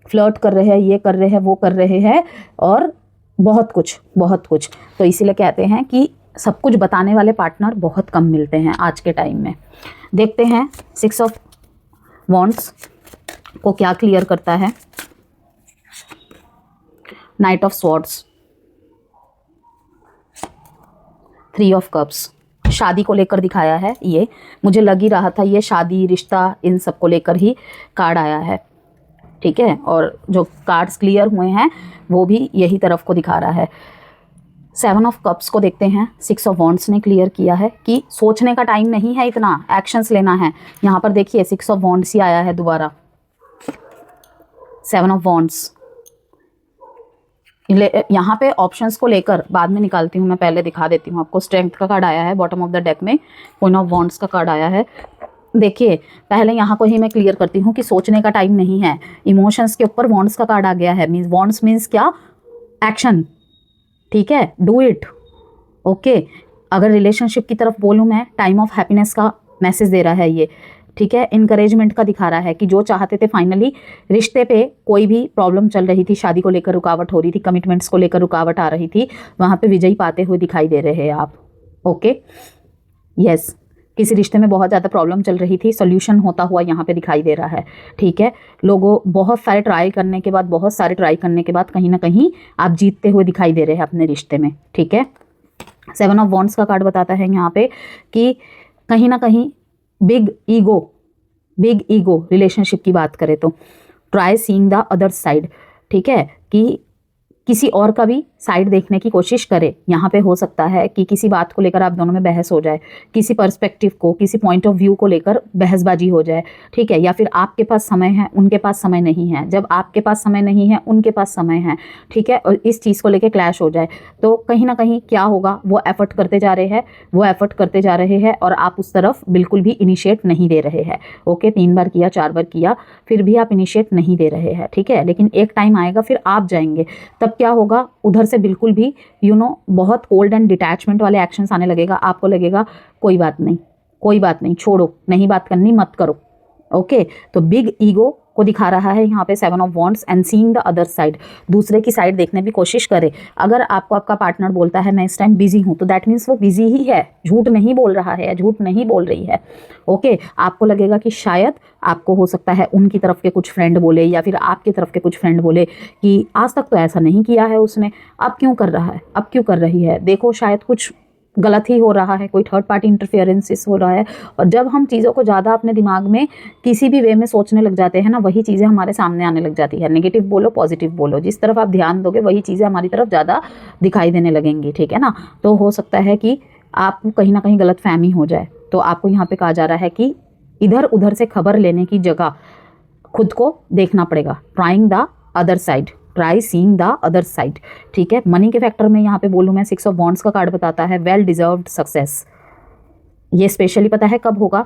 फ्लर्ट कर रहे हैं, ये कर रहे हैं, वो कर रहे हैं, और बहुत कुछ। तो इसीलिए कहते हैं कि सब कुछ बताने वाले पार्टनर बहुत कम मिलते हैं आज के टाइम में। देखते हैं 6 ऑफ वॉन्ड्स को क्या क्लियर करता है। Night of swords, 3 of cups, शादी को लेकर दिखाया है। ये मुझे लग ही रहा था, ये शादी, रिश्ता, इन सब को लेकर ही कार्ड आया है, ठीक है। और जो कार्ड्स क्लियर हुए हैं वो भी यही तरफ को दिखा रहा है। 7 ऑफ कप्स को देखते हैं। 6 ऑफ वॉन्ड्स ने क्लियर किया है कि सोचने का टाइम नहीं है, इतना एक्शंस लेना है। यहाँ पर देखिए 6 ऑफ वॉन्ड्स ही आया है दोबारा। 7 ऑफ वॉन्ड्स यहाँ पे ऑप्शंस को लेकर बाद में निकालती हूँ, मैं पहले दिखा देती हूँ आपको। स्ट्रेंथ का कार्ड आया है बॉटम ऑफ द डेक में, क्वीन ऑफ वॉन्ड्स का कार्ड आया है। देखिए पहले यहाँ को ही मैं क्लियर करती हूँ कि सोचने का टाइम नहीं है। इमोशंस के ऊपर वॉन्ड्स का कार्ड आ गया है। मीन्स वॉन्ड्स मीन्स क्या? एक्शन, ठीक है, डू इट। ओके, अगर रिलेशनशिप की तरफ बोलूँ मैं, टाइम ऑफ हैप्पीनेस का मैसेज दे रहा है ये, ठीक है। इनकरेजमेंट का दिखा रहा है कि जो चाहते थे फाइनली रिश्ते पे, कोई भी प्रॉब्लम चल रही थी, शादी को लेकर रुकावट हो रही थी, कमिटमेंट्स को लेकर रुकावट आ रही थी, वहाँ पे विजयी पाते हुए दिखाई दे रहे हैं आप। ओके, यस, किसी रिश्ते में बहुत ज़्यादा प्रॉब्लम चल रही थी, सोल्यूशन होता हुआ यहाँ पे दिखाई दे रहा है, ठीक है। लोगों बहुत सारे ट्राई करने के बाद, बहुत सारे ट्राई करने के बाद कहीं ना कहीं आप जीतते हुए दिखाई दे रहे हैं अपने रिश्ते में, ठीक है। 7 ऑफ वॉन्ड्स का कार्ड बताता है यहाँ पे कि कहीं ना कहीं बिग ईगो रिलेशनशिप की बात करें तो try seeing the other side, ठीक है, कि किसी और का भी साइड देखने की कोशिश करे। यहाँ पे हो सकता है कि किसी बात को लेकर आप दोनों में बहस हो जाए, किसी पर्सपेक्टिव को, किसी पॉइंट ऑफ व्यू को लेकर बहसबाजी हो जाए, ठीक है। या फिर आपके पास समय है, उनके पास समय नहीं है। जब आपके पास समय नहीं है, उनके पास समय है, ठीक है, और इस चीज़ को लेकर क्लैश हो जाए तो कहीं ना कहीं क्या होगा, वो एफर्ट करते जा रहे हैं और आप उस तरफ बिल्कुल भी इनिशिएट नहीं दे रहे हैं। ओके, 3 बार किया, 4 बार किया, फिर भी आप इनिशिएट नहीं दे रहे हैं, ठीक है। लेकिन एक टाइम आएगा फिर आप जाएंगे, तब क्या होगा, उधर से बिल्कुल भी बहुत कोल्ड एंड डिटैचमेंट वाले एक्शंस आने लगेगा। आपको लगेगा कोई बात नहीं, छोड़ो, नहीं बात करनी, मत करो। ओके, तो बिग ईगो को दिखा रहा है यहाँ पे 7 of wands and seeing the other side. दूसरे की साइड देखने की कोशिश करे। अगर आपको आपका पार्टनर बोलता है मैं इस टाइम बिजी हूँ, तो दैट मीन्स वो बिजी ही है, झूठ नहीं बोल रहा है या झूठ नहीं बोल रही है। ओके, आपको लगेगा कि शायद आपको हो सकता है उनकी तरफ के कुछ फ्रेंड बोले या फिर आपकी तरफ के कुछ फ्रेंड बोले कि आज तक तो ऐसा नहीं किया है उसने, अब क्यों कर रहा है, अब क्यों कर रही है, देखो शायद कुछ गलत ही हो रहा है, कोई थर्ड पार्टी इंटरफेरेंसेस हो रहा है। और जब हम चीज़ों को ज़्यादा अपने दिमाग में किसी भी वे में सोचने लग जाते हैं ना, वही चीज़ें हमारे सामने आने लग जाती है। नेगेटिव बोलो, पॉजिटिव बोलो, जिस तरफ आप ध्यान दोगे वही चीज़ें हमारी तरफ ज़्यादा दिखाई देने लगेंगी, ठीक है ना। तो हो सकता है कि आपको कहीं ना कहीं गलतफहमी हो जाए। तो आपको यहाँ पे कहा जा रहा है कि इधर उधर से खबर लेने की जगह खुद को देखना पड़ेगा। Trying the other side, try seeing the other side, ठीक है। मनी के फैक्टर में यहाँ पे बोलूँ मैं, 6 ऑफ वॉन्ड्स का कार्ड बताता है वेल डिजर्व्ड सक्सेस। ये स्पेशली पता है कब होगा,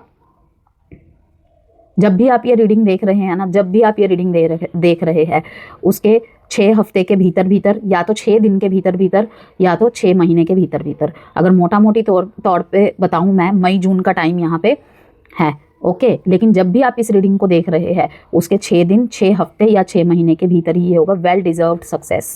जब भी आप ये रीडिंग देख रहे हैं ना, जब भी आप ये रीडिंग देख रहे हैं उसके 6 हफ्ते के भीतर, या तो 6 दिन के भीतर, या तो 6 महीने के भीतर। अगर मोटा मोटी तौर पे बताऊँ मैं, मई जून का टाइम यहाँ पे है। ओके, लेकिन जब भी आप इस रीडिंग को देख रहे हैं उसके 6 दिन, 6 हफ्ते या 6 महीने के भीतर ही ये होगा well deserved success.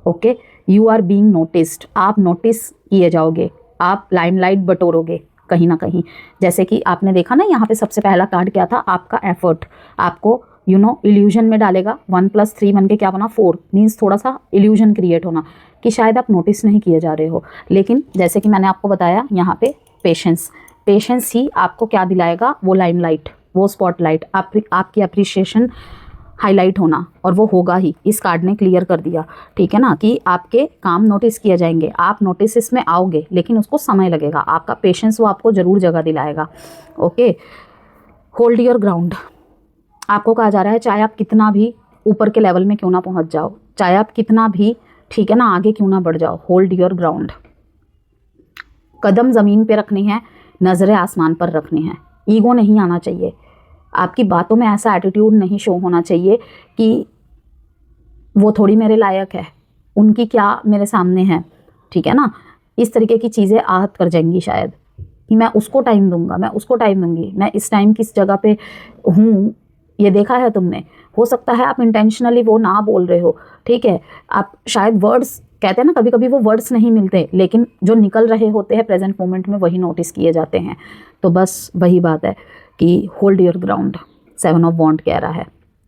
Okay, you are being noticed, आप नोटिस किए जाओगे, आप लाइमलाइट बटोरोगे कहीं ना कहीं। जैसे कि आपने देखा ना, यहाँ पे सबसे पहला कार्ड क्या था, आपका एफर्ट आपको इल्यूजन में डालेगा। 1 + 3 बन के क्या बना, 4, मीन्स थोड़ा सा इल्यूजन क्रिएट होना कि शायद आप नोटिस नहीं किए जा रहे हो। लेकिन जैसे कि मैंने आपको बताया यहाँ पे पेशेंस ही आपको क्या दिलाएगा, वो लाइमलाइट, वो स्पॉटलाइट, आपकी अप्रिशिएशन हाईलाइट होना, और वो होगा ही। इस कार्ड ने क्लियर कर दिया, ठीक है ना, कि आपके काम नोटिस किए जाएंगे, आप नोटिस इसमें आओगे, लेकिन उसको समय लगेगा। आपका पेशेंस वो आपको ज़रूर जगह दिलाएगा। ओके, होल्ड योर ग्राउंड, आपको कहा जा रहा है चाहे आप कितना भी ऊपर के लेवल में क्यों ना पहुंच जाओ, चाहे आप कितना भी, ठीक है ना, आगे क्यों ना बढ़ जाओ, होल्ड योर ग्राउंड। कदम ज़मीन पे रखनी है, नज़रें आसमान पर रखनी है। ईगो नहीं आना चाहिए, आपकी बातों में ऐसा एटीट्यूड नहीं शो होना चाहिए कि वो थोड़ी मेरे लायक है, उनकी क्या मेरे सामने है, ठीक है ना। इस तरीके की चीज़ें आहत कर जाएंगी शायद, कि मैं उसको टाइम दूंगा, मैं उसको टाइम दूंगी, मैं इस टाइम किस जगह पे हूँ, ये देखा है तुमने। हो सकता है आप इंटेंशनली वो ना बोल रहे हो, ठीक है, आप शायद वर्ड्स, कहते हैं ना कभी कभी वो वर्ड्स नहीं मिलते, लेकिन जो निकल रहे होते हैं प्रेजेंट मोमेंट में वही नोटिस किए जाते हैं। तो बस वही बात है कि होल्ड योर ग्राउंड। 7 ऑफ वॉन्ड कह रहा है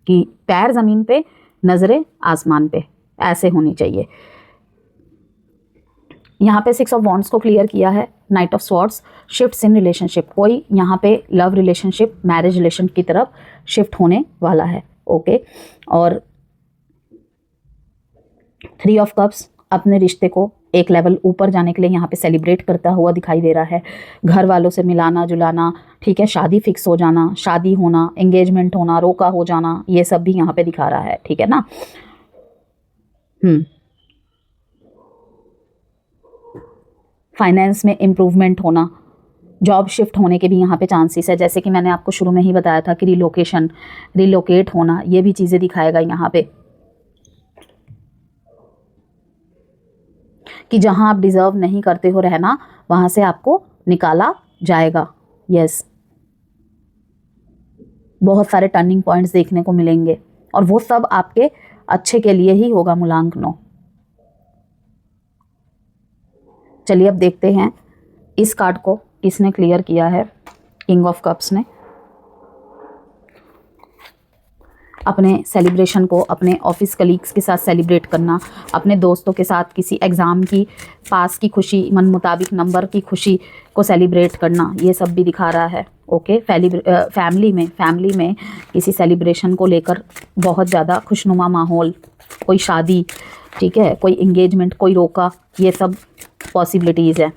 कि पैर ज़मीन पे, नज़रें आसमान पे, ऐसे होनी चाहिए। यहाँ पे 6 ऑफ वॉन्ड्स को क्लियर किया है, night of swords, shifts in relationship. कोई यहाँ पे लव रिलेशनशिप, मैरिज रिलेशन की तरफ शिफ्ट होने वाला है। ओके, और 3 ऑफ कप्स, अपने रिश्ते को एक लेवल ऊपर जाने के लिए यहाँ पे सेलिब्रेट करता हुआ दिखाई दे रहा है। घर वालों से मिलाना जुलाना, ठीक है, शादी फिक्स हो जाना, शादी होना, एंगेजमेंट होना, रोका हो जाना, ये सब भी यहाँ पे दिखा रहा है, ठीक है ना। फाइनेंस में इम्प्रूवमेंट होना, जॉब शिफ्ट होने के भी यहाँ पे चांसेस है, जैसे कि मैंने आपको शुरू में ही बताया था कि रिलोकेट होना, ये भी चीज़ें दिखाएगा यहाँ पे कि जहाँ आप डिज़र्व नहीं करते हो रहना, वहाँ से आपको निकाला जाएगा। यस, बहुत सारे टर्निंग पॉइंट्स देखने को मिलेंगे और वो सब आपके अच्छे के लिए ही होगा मूलांक 9। चलिए अब देखते हैं इस कार्ड को किसने क्लियर किया है। किंग ऑफ कप्स ने अपने सेलिब्रेशन को अपने ऑफिस कलीग्स के साथ सेलिब्रेट करना, अपने दोस्तों के साथ किसी एग्ज़ाम की पास की खुशी, मन मुताबिक नंबर की खुशी को सेलिब्रेट करना, ये सब भी दिखा रहा है। ओके, फैमिली में किसी सेलिब्रेशन को लेकर बहुत ज़्यादा खुशनुमा माहौल, कोई शादी, ठीक है, कोई इंगेजमेंट, कोई रोका, ये सब पॉसिबिलिटीज़ है।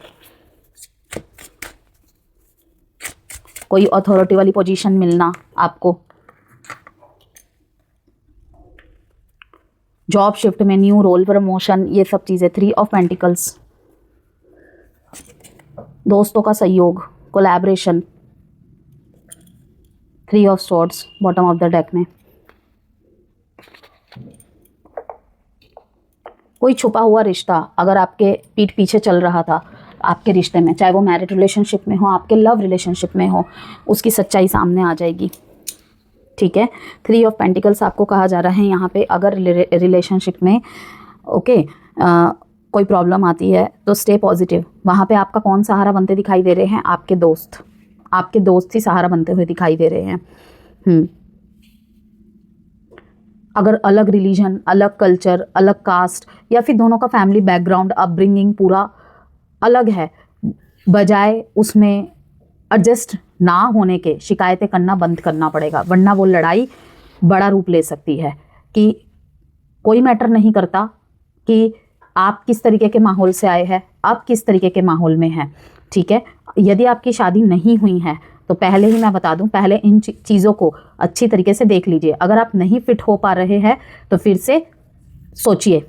कोई अथॉरिटी वाली पोजीशन मिलना आपको, जॉब शिफ्ट में न्यू रोल, प्रमोशन, ये सब चीज़ें। 3 ऑफ पेंटिकल्स, दोस्तों का सहयोग, collaboration. 3 of swords bottom of the deck में। कोई छुपा हुआ रिश्ता अगर आपके पीठ पीछे चल रहा था आपके रिश्ते में, चाहे वो मैरिड रिलेशनशिप में हो, आपके लव रिलेशनशिप में हो, उसकी सच्चाई सामने आ जाएगी, ठीक है। 3 ऑफ पेंटिकल्स आपको कहा जा रहा है यहाँ पे, अगर रिलेशनशिप में ओके कोई प्रॉब्लम आती है तो स्टे पॉजिटिव। वहाँ पे आपका कौन सहारा बनते दिखाई दे रहे हैं? आपके दोस्त, आपके दोस्त ही सहारा बनते हुए दिखाई दे रहे हैं। अगर अलग रिलीजन, अलग कल्चर, अलग कास्ट या फिर दोनों का फैमिली बैकग्राउंड, अपब्रिंगिंग पूरा अलग है, बजाय उसमें एडजस्ट ना होने के शिकायतें करना बंद करना पड़ेगा, वरना वो लड़ाई बड़ा रूप ले सकती है। कि कोई मैटर नहीं करता कि आप किस तरीके के माहौल से आए हैं, आप किस तरीके के माहौल में हैं, ठीक है। यदि आपकी शादी नहीं हुई है तो पहले ही मैं बता दूं, पहले इन चीज़ों को अच्छी तरीके से देख लीजिए। अगर आप नहीं फिट हो पा रहे हैं तो फिर से सोचिए,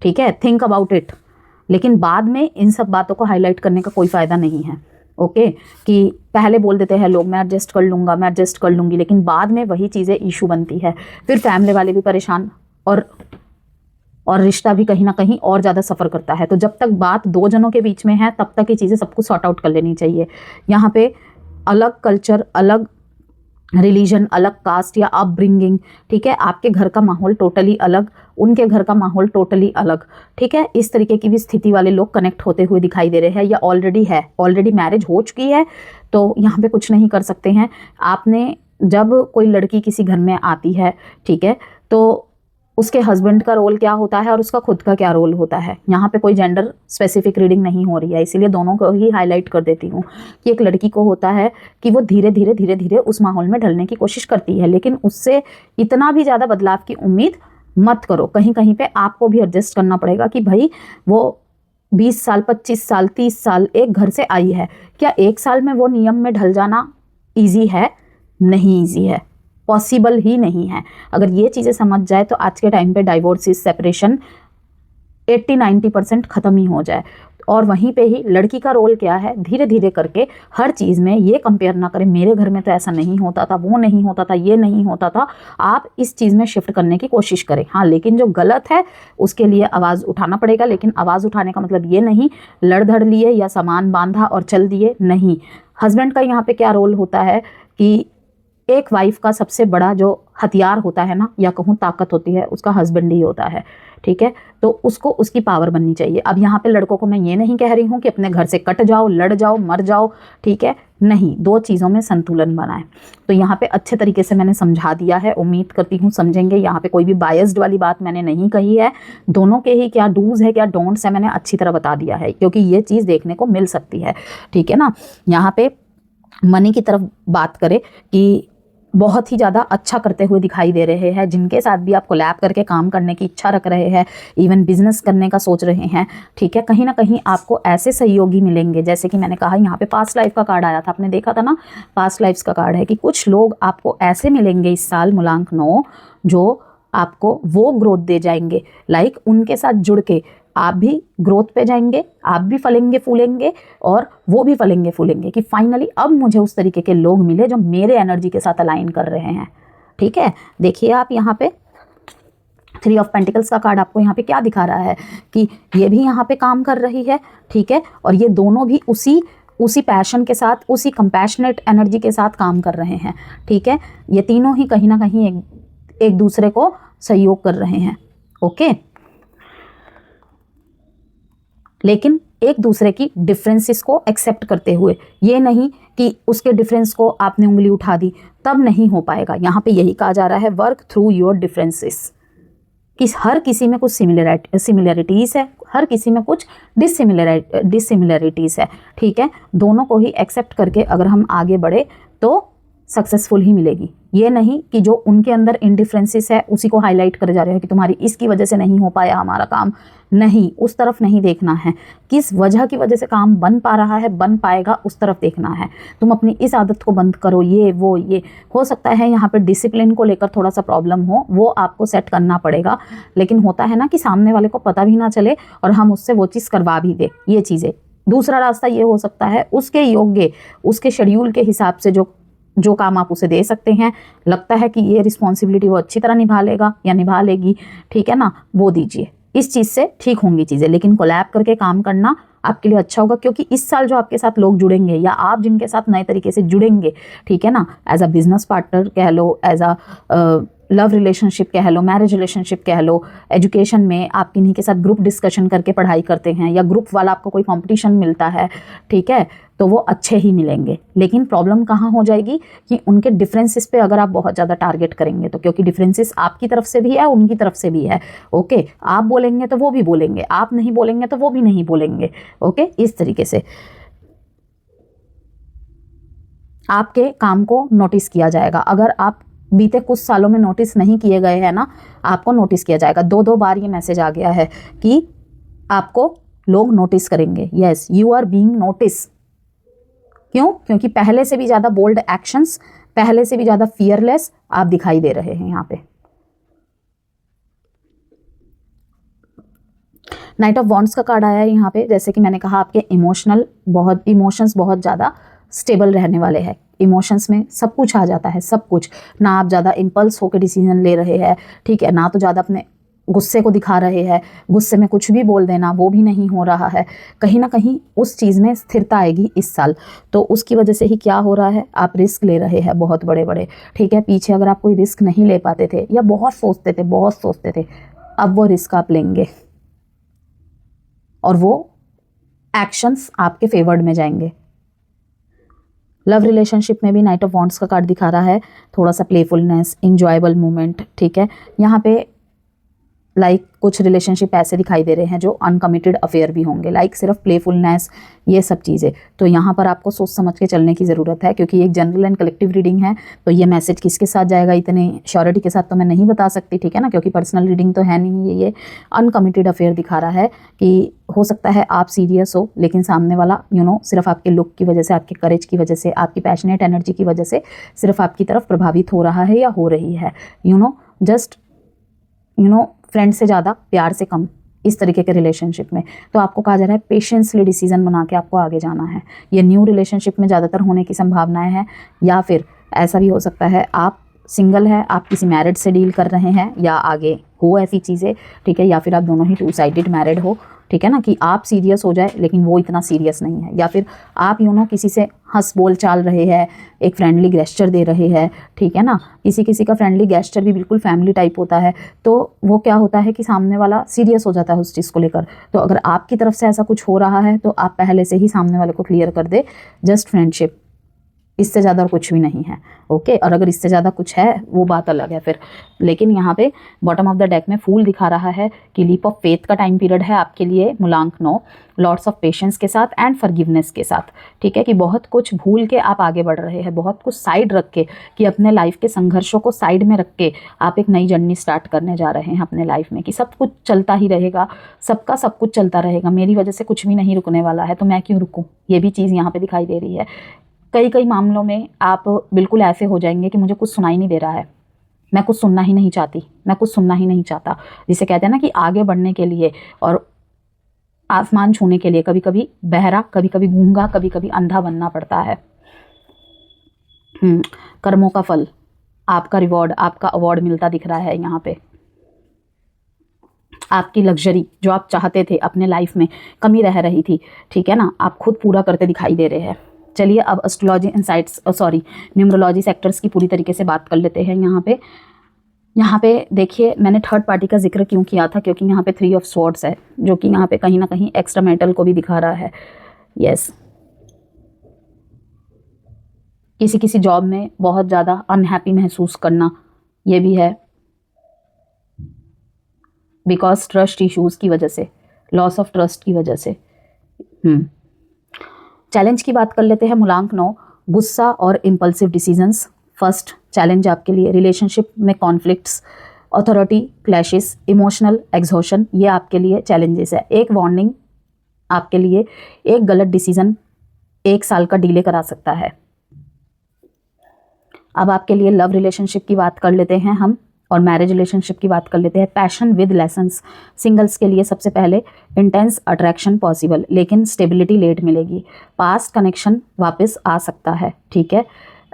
ठीक है, थिंक अबाउट इट। लेकिन बाद में इन सब बातों को हाईलाइट करने का कोई फ़ायदा नहीं है। ओके, कि पहले बोल देते हैं लोग मैं एडजस्ट कर लूँगा, मैं एडजस्ट कर लूँगी, लेकिन बाद में वही चीज़ें इशू बनती है, फिर फैमिली वाले भी परेशान और रिश्ता भी कहीं ना कहीं और ज़्यादा सफ़र करता है। तो जब तक बात 2 जनों के बीच में है तब तक ये चीज़ें सबको सॉर्ट आउट कर लेनी चाहिए। यहाँ पे अलग कल्चर, अलग रिलीजन, अलग कास्ट या अपब्रिंगिंग, ठीक है, आपके घर का माहौल टोटली अलग, उनके घर का माहौल टोटली अलग, ठीक है। इस तरीके की भी स्थिति वाले लोग कनेक्ट होते हुए दिखाई दे रहे हैं, या ऑलरेडी मैरिज हो चुकी है तो यहाँ पे कुछ नहीं कर सकते हैं। आपने जब कोई लड़की किसी घर में आती है, ठीक है, तो उसके हस्बैंड का रोल क्या होता है और उसका खुद का क्या रोल होता है। यहाँ पे कोई जेंडर स्पेसिफिक रीडिंग नहीं हो रही है, इसीलिए दोनों को ही हाईलाइट कर देती हूँ कि एक लड़की को होता है कि वो धीरे धीरे उस माहौल में ढलने की कोशिश करती है, लेकिन उससे इतना भी ज़्यादा बदलाव की उम्मीद मत करो। कहीं कहीं पे आपको भी एडजस्ट करना पड़ेगा कि भाई वो 20 साल, 25 साल, 30 साल एक घर से आई है, क्या 1 साल में वो नियम में ढल जाना ईजी है? नहीं ईजी है, पॉसिबल ही नहीं है। अगर ये चीज़ें समझ जाए तो आज के टाइम पे डाइवोर्सेस, सेपरेशन 80-90% ख़त्म ही हो जाए। और वहीं पे ही लड़की का रोल क्या है, धीरे धीरे करके हर चीज़ में ये कंपेयर ना करें, मेरे घर में तो ऐसा नहीं होता था, वो नहीं होता था, ये नहीं होता था। आप इस चीज़ में शिफ्ट करने की कोशिश करें। हाँ, लेकिन जो गलत है उसके लिए आवाज़ उठाना पड़ेगा, लेकिन आवाज़ उठाने का मतलब ये नहीं लड़ धड़ लिए या सामान बांधा और चल दिए, नहीं। हस्बैंड का यहाँ पे क्या रोल होता है कि एक वाइफ का सबसे बड़ा जो हथियार होता है ना, या कहूँ ताकत होती है, उसका हस्बैंड ही होता है, ठीक है। तो उसको उसकी पावर बननी चाहिए। अब यहाँ पे लड़कों को मैं ये नहीं कह रही हूँ कि अपने घर से कट जाओ, लड़ जाओ, मर जाओ, ठीक है, नहीं, 2 चीज़ों में संतुलन बनाएं। तो यहाँ पे अच्छे तरीके से मैंने समझा दिया है, उम्मीद करती हूँ समझेंगे। यहाँ पे कोई भी बायस्ड वाली बात मैंने नहीं कही है, दोनों के ही क्या डूज है क्या डोंट्स है मैंने अच्छी तरह बता दिया है, क्योंकि ये चीज़ देखने को मिल सकती है, ठीक है ना। यहाँ पे मनी की तरफ बात करें कि बहुत ही ज़्यादा अच्छा करते हुए दिखाई दे रहे हैं, जिनके साथ भी आप कोलैब करके काम करने की इच्छा रख रहे हैं, इवन बिजनेस करने का सोच रहे हैं, ठीक है, कहीं ना कहीं आपको ऐसे सहयोगी मिलेंगे। जैसे कि मैंने कहा यहाँ पे पास्ट लाइफ का कार्ड आया था, आपने देखा था ना, पास्ट लाइफ्स का कार्ड है कि कुछ लोग आपको ऐसे मिलेंगे इस साल मूलांक 9 जो आपको वो ग्रोथ दे जाएंगे, लाइक उनके साथ जुड़ के आप भी ग्रोथ पे जाएंगे, आप भी फलेंगे फूलेंगे और वो भी फलेंगे फूलेंगे कि फाइनली अब मुझे उस तरीके के लोग मिले जो मेरे एनर्जी के साथ अलाइन कर रहे हैं। ठीक है, देखिए आप यहाँ पे 3 ऑफ पेंटिकल्स का कार्ड आपको यहाँ पे क्या दिखा रहा है कि ये भी यहाँ पे काम कर रही है, ठीक है, और ये दोनों भी उसी पैशन के साथ, उसी कंपैशनेट एनर्जी के साथ काम कर रहे हैं। ठीक है, ये तीनों ही कहीं ना कहीं एक दूसरे को सहयोग कर रहे हैं। ओके, लेकिन एक दूसरे की डिफरेंसेस को एक्सेप्ट करते हुए, ये नहीं कि उसके डिफरेंस को आपने उंगली उठा दी, तब नहीं हो पाएगा। यहाँ पे यही कहा जा रहा है, वर्क थ्रू योर डिफरेंसेस, कि हर किसी में कुछ सिमिलरिटीज़ है, हर किसी में कुछ डिससिमिलरिटीज़ है। ठीक है, दोनों को ही एक्सेप्ट करके अगर हम आगे बढ़े तो सक्सेसफुल ही मिलेगी। ये नहीं कि जो उनके अंदर इनडिफरेंसेस है उसी को हाईलाइट कर जा रहे हो कि तुम्हारी इसकी वजह से नहीं हो पाया हमारा काम, नहीं, उस तरफ नहीं देखना है। किस वजह की वजह से काम बन पा रहा है, बन पाएगा, उस तरफ देखना है। तुम अपनी इस आदत को बंद करो, ये वो ये हो सकता है यहाँ पर डिसिप्लिन को लेकर थोड़ा सा प्रॉब्लम हो, वो आपको सेट करना पड़ेगा। लेकिन होता है ना कि सामने वाले को पता भी ना चले और हम उससे वो चीज़ करवा भी दे, ये चीज़ें। दूसरा रास्ता ये हो सकता है, उसके योग्य, उसके शेड्यूल के हिसाब से जो काम आप उसे दे सकते हैं, लगता है कि ये रिस्पॉन्सिबिलिटी वो अच्छी तरह निभा लेगा या निभा लेगी, ठीक है ना, वो दीजिए। इस चीज़ से ठीक होंगी चीज़ें। लेकिन कोलैब करके काम करना आपके लिए अच्छा होगा, क्योंकि इस साल जो आपके साथ लोग जुड़ेंगे या आप जिनके साथ नए तरीके से जुड़ेंगे, ठीक है ना, एज अ बिजनेस पार्टनर कह लो, एज अ लव रिलेशनशिप कह लो, मैरिज रिलेशनशिप कह लो, एजुकेशन में आप किन्हीं के साथ ग्रुप डिस्कशन करके पढ़ाई करते हैं या ग्रुप वाला आपको कोई कंपटीशन मिलता है, ठीक है, तो वो अच्छे ही मिलेंगे। लेकिन प्रॉब्लम कहाँ हो जाएगी कि उनके डिफरेंसेस पे अगर आप बहुत ज़्यादा टारगेट करेंगे तो, क्योंकि डिफरेंसेस आपकी तरफ से भी है, उनकी तरफ से भी है। ओके, आप बोलेंगे तो वो भी बोलेंगे, आप नहीं बोलेंगे तो वो भी नहीं बोलेंगे। ओके, इस तरीके से आपके काम को नोटिस किया जाएगा। अगर आप बीते कुछ सालों में नोटिस नहीं किए गए हैं ना, आपको नोटिस किया जाएगा। 2 बार ये मैसेज आ गया है कि आपको लोग नोटिस करेंगे। Yes, you are being notice. क्यों? क्योंकि पहले से भी ज़्यादा बोल्ड एक्शंस, पहले से भी ज़्यादा फियरलेस आप दिखाई दे रहे हैं यहाँ पे। नाइट ऑफ वॉन्ड्स का कार्ड आया है यहाँ पे। जैसे कि मैंने कहा, आपके इमोशंस बहुत ज़्यादा स्टेबल रहने वाले हैं। इमोशंस में सब कुछ आ जाता है, सब कुछ। ना आप ज़्यादा इम्पल्स होकर डिसीजन ले रहे हैं, ठीक है, ना तो ज़्यादा अपने गुस्से को दिखा रहे हैं, गुस्से में कुछ भी बोल देना वो भी नहीं हो रहा है। कहीं ना कहीं उस चीज़ में स्थिरता आएगी इस साल। तो उसकी वजह से ही क्या हो रहा है, आप रिस्क ले रहे हैं बहुत बड़े बड़े, ठीक है। पीछे अगर आप कोई रिस्क नहीं ले पाते थे या बहुत सोचते थे, अब वो रिस्क आप लेंगे और वो एक्शंस आपके फेवर्ड में जाएंगे। लव रिलेशनशिप में भी नाइट ऑफ वॉन्ड्स का कार्ड दिखा रहा है, थोड़ा सा प्लेफुलनेस, इंजॉयबल मोमेंट, ठीक है। यहाँ पे लाइक कुछ रिलेशनशिप ऐसे दिखाई दे रहे हैं जो अनकमिटेड अफेयर भी होंगे, लाइक सिर्फ प्लेफुलनेस, ये सब चीज़ें। तो यहाँ पर आपको सोच समझ के चलने की ज़रूरत है, क्योंकि एक जनरल एंड कलेक्टिव रीडिंग है। तो ये मैसेज किसके साथ जाएगा इतने श्योरिटी के साथ तो मैं नहीं बता सकती, ठीक है ना, क्योंकि पर्सनल रीडिंग तो है नहीं। ये अनकमिटेड अफेयर दिखा रहा है कि हो सकता है आप सीरियस हो, लेकिन सामने वाला सिर्फ आपके लुक की वजह से, आपके करेज की वजह से, आपकी पैशनेट एनर्जी की वजह से सिर्फ आपकी तरफ प्रभावित हो रहा है या हो रही है। जस्ट फ्रेंड से ज़्यादा, प्यार से कम, इस तरीके के रिलेशनशिप में। तो आपको कहा जा रहा है पेशेंसली डिसीजन बना के आपको आगे जाना है। ये न्यू रिलेशनशिप में ज़्यादातर होने की संभावनाएं हैं, या फिर ऐसा भी हो सकता है आप सिंगल है, आप किसी मैरिड से डील कर रहे हैं या आगे हो ऐसी चीज़ें, ठीक है, या फिर आप दोनों ही 2 साइडेड मैरिड हो, ठीक है ना, कि आप सीरियस हो जाए लेकिन वो इतना सीरियस नहीं है, या फिर आप किसी से हंस बोल चाल रहे हैं, एक फ्रेंडली गेस्चर दे रहे हैं, ठीक है ना। किसी का फ्रेंडली गेस्चर भी बिल्कुल फैमिली टाइप होता है, तो वो क्या होता है कि सामने वाला सीरियस हो जाता है उस चीज़ को लेकर। तो अगर आपकी तरफ से ऐसा कुछ हो रहा है तो आप पहले से ही सामने वाले को क्लियर कर दे, जस्ट फ्रेंडशिप, इससे ज़्यादा कुछ भी नहीं है। ओके, और अगर इससे ज़्यादा कुछ है वो बात अलग है फिर। लेकिन यहाँ पे बॉटम ऑफ द डेक में फूल दिखा रहा है कि लीप ऑफ फेथ का टाइम पीरियड है आपके लिए मूलांक 9, लॉट्स ऑफ पेशेंस के साथ एंड फॉरगिवनेस के साथ। ठीक है, कि बहुत कुछ भूल के आप आगे बढ़ रहे हैं, बहुत कुछ साइड रख के, कि अपने लाइफ के संघर्षों को साइड में रख के आप एक नई जर्नी स्टार्ट करने जा रहे हैं अपने लाइफ में, कि सब कुछ चलता ही रहेगा, सबका सब कुछ चलता रहेगा, मेरी वजह से कुछ भी नहीं रुकने वाला है, तो मैं क्यों रुकूं। ये भी चीज़ यहाँ पे दिखाई दे रही है। कई कई मामलों में आप बिल्कुल ऐसे हो जाएंगे कि मुझे कुछ सुनाई नहीं दे रहा है, मैं कुछ सुनना ही नहीं चाहती, मैं कुछ सुनना ही नहीं चाहता। जिसे कहते हैं ना कि आगे बढ़ने के लिए और आसमान छूने के लिए कभी कभी बहरा, कभी कभी गूंगा, कभी कभी अंधा बनना पड़ता है। कर्मों का फल, आपका रिवॉर्ड, आपका अवार्ड मिलता दिख रहा है यहाँ पे। आपकी लग्जरी जो आप चाहते थे अपने लाइफ में, कमी रह रही थी, ठीक है ना, आप खुद पूरा करते दिखाई दे रहे हैं। चलिए अब एस्ट्रोलॉजी इनसाइट्स न्यूमरोलॉजी सेक्टर्स की पूरी तरीके से बात कर लेते हैं। यहाँ पे देखिए, मैंने थर्ड पार्टी का जिक्र क्यों किया था, क्योंकि यहाँ पे 3 ऑफ स्वॉर्ड्स है, जो कि यहाँ पे कहीं ना कहीं एक्स्ट्रा मेटल को भी दिखा रहा है। यस, किसी किसी जॉब में बहुत ज़्यादा अनहैप्पी महसूस करना, ये भी है, बिकॉज ट्रस्ट इश्यूज़ की वजह से, लॉस ऑफ ट्रस्ट की वजह से। चैलेंज की बात कर लेते हैं मूलांक 9, गुस्सा और इम्पल्सिव डिसीजंस। फर्स्ट चैलेंज आपके लिए रिलेशनशिप में conflicts, authority clashes, emotional exhaustion, ये आपके लिए चैलेंजेस है। एक वार्निंग आपके लिए, एक गलत डिसीजन 1 साल का डिले करा सकता है। अब आपके लिए लव रिलेशनशिप की बात कर लेते हैं हम, और मैरिज रिलेशनशिप की बात कर लेते हैं। पैशन विद लेसन्स, सिंगल्स के लिए सबसे पहले इंटेंस अट्रैक्शन पॉसिबल, लेकिन स्टेबिलिटी लेट मिलेगी। पास्ट कनेक्शन वापस आ सकता है, ठीक है।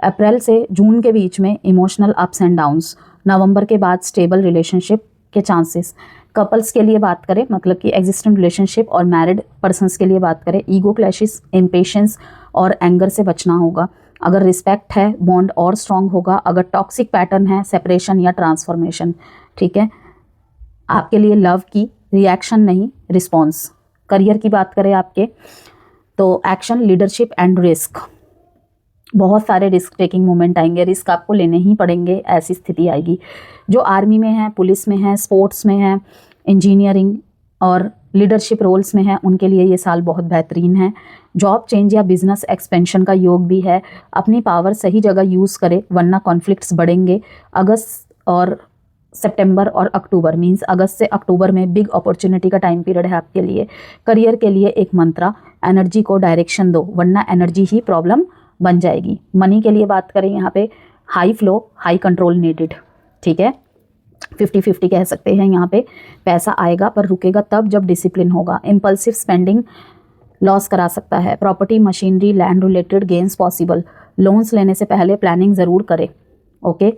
अप्रैल से जून के बीच में इमोशनल अप्स एंड डाउन्स, नवंबर के बाद स्टेबल रिलेशनशिप के चांसेस। कपल्स के लिए बात करें, मतलब कि एग्जिस्टेंट रिलेशनशिप और मैरिड पर्सन्स के लिए बात करें, ईगो क्लैशेस, इम्पेशेंस और एंगर से बचना होगा। अगर रिस्पेक्ट है, बॉन्ड और स्ट्रॉन्ग होगा। अगर टॉक्सिक पैटर्न है, सेपरेशन या ट्रांसफॉर्मेशन, ठीक है। आपके लिए लव की रिएक्शन नहीं, रिस्पॉन्स। करियर की बात करें आपके, तो एक्शन, लीडरशिप एंड रिस्क, बहुत सारे रिस्क टेकिंग मोमेंट आएंगे, रिस्क आपको लेने ही पड़ेंगे, ऐसी स्थिति आएगी। जो आर्मी में है, पुलिस में है, स्पोर्ट्स में है, इंजीनियरिंग और लीडरशिप रोल्स में है, उनके लिए ये साल बहुत बेहतरीन है। जॉब चेंज या बिजनेस एक्सपेंशन का योग भी है। अपनी पावर सही जगह यूज़ करें, वरना कॉन्फ्लिक्ट्स बढ़ेंगे। अगस्त और सितंबर और अक्टूबर, मींस अगस्त से अक्टूबर में बिग अपॉर्चुनिटी का टाइम पीरियड है आपके लिए। करियर के लिए एक मंत्रा, एनर्जी को डायरेक्शन दो, वरना एनर्जी ही प्रॉब्लम बन जाएगी। मनी के लिए बात करें, यहाँ पे high flow, high control needed, ठीक है। 50-50 कह सकते हैं। यहाँ पे पैसा आएगा पर रुकेगा तब जब डिसिप्लिन होगा। इम्पल्सिव स्पेंडिंग लॉस करा सकता है। Property, machinery, land related gains possible. Loans लेने से पहले प्लानिंग ज़रूर करें, ओके।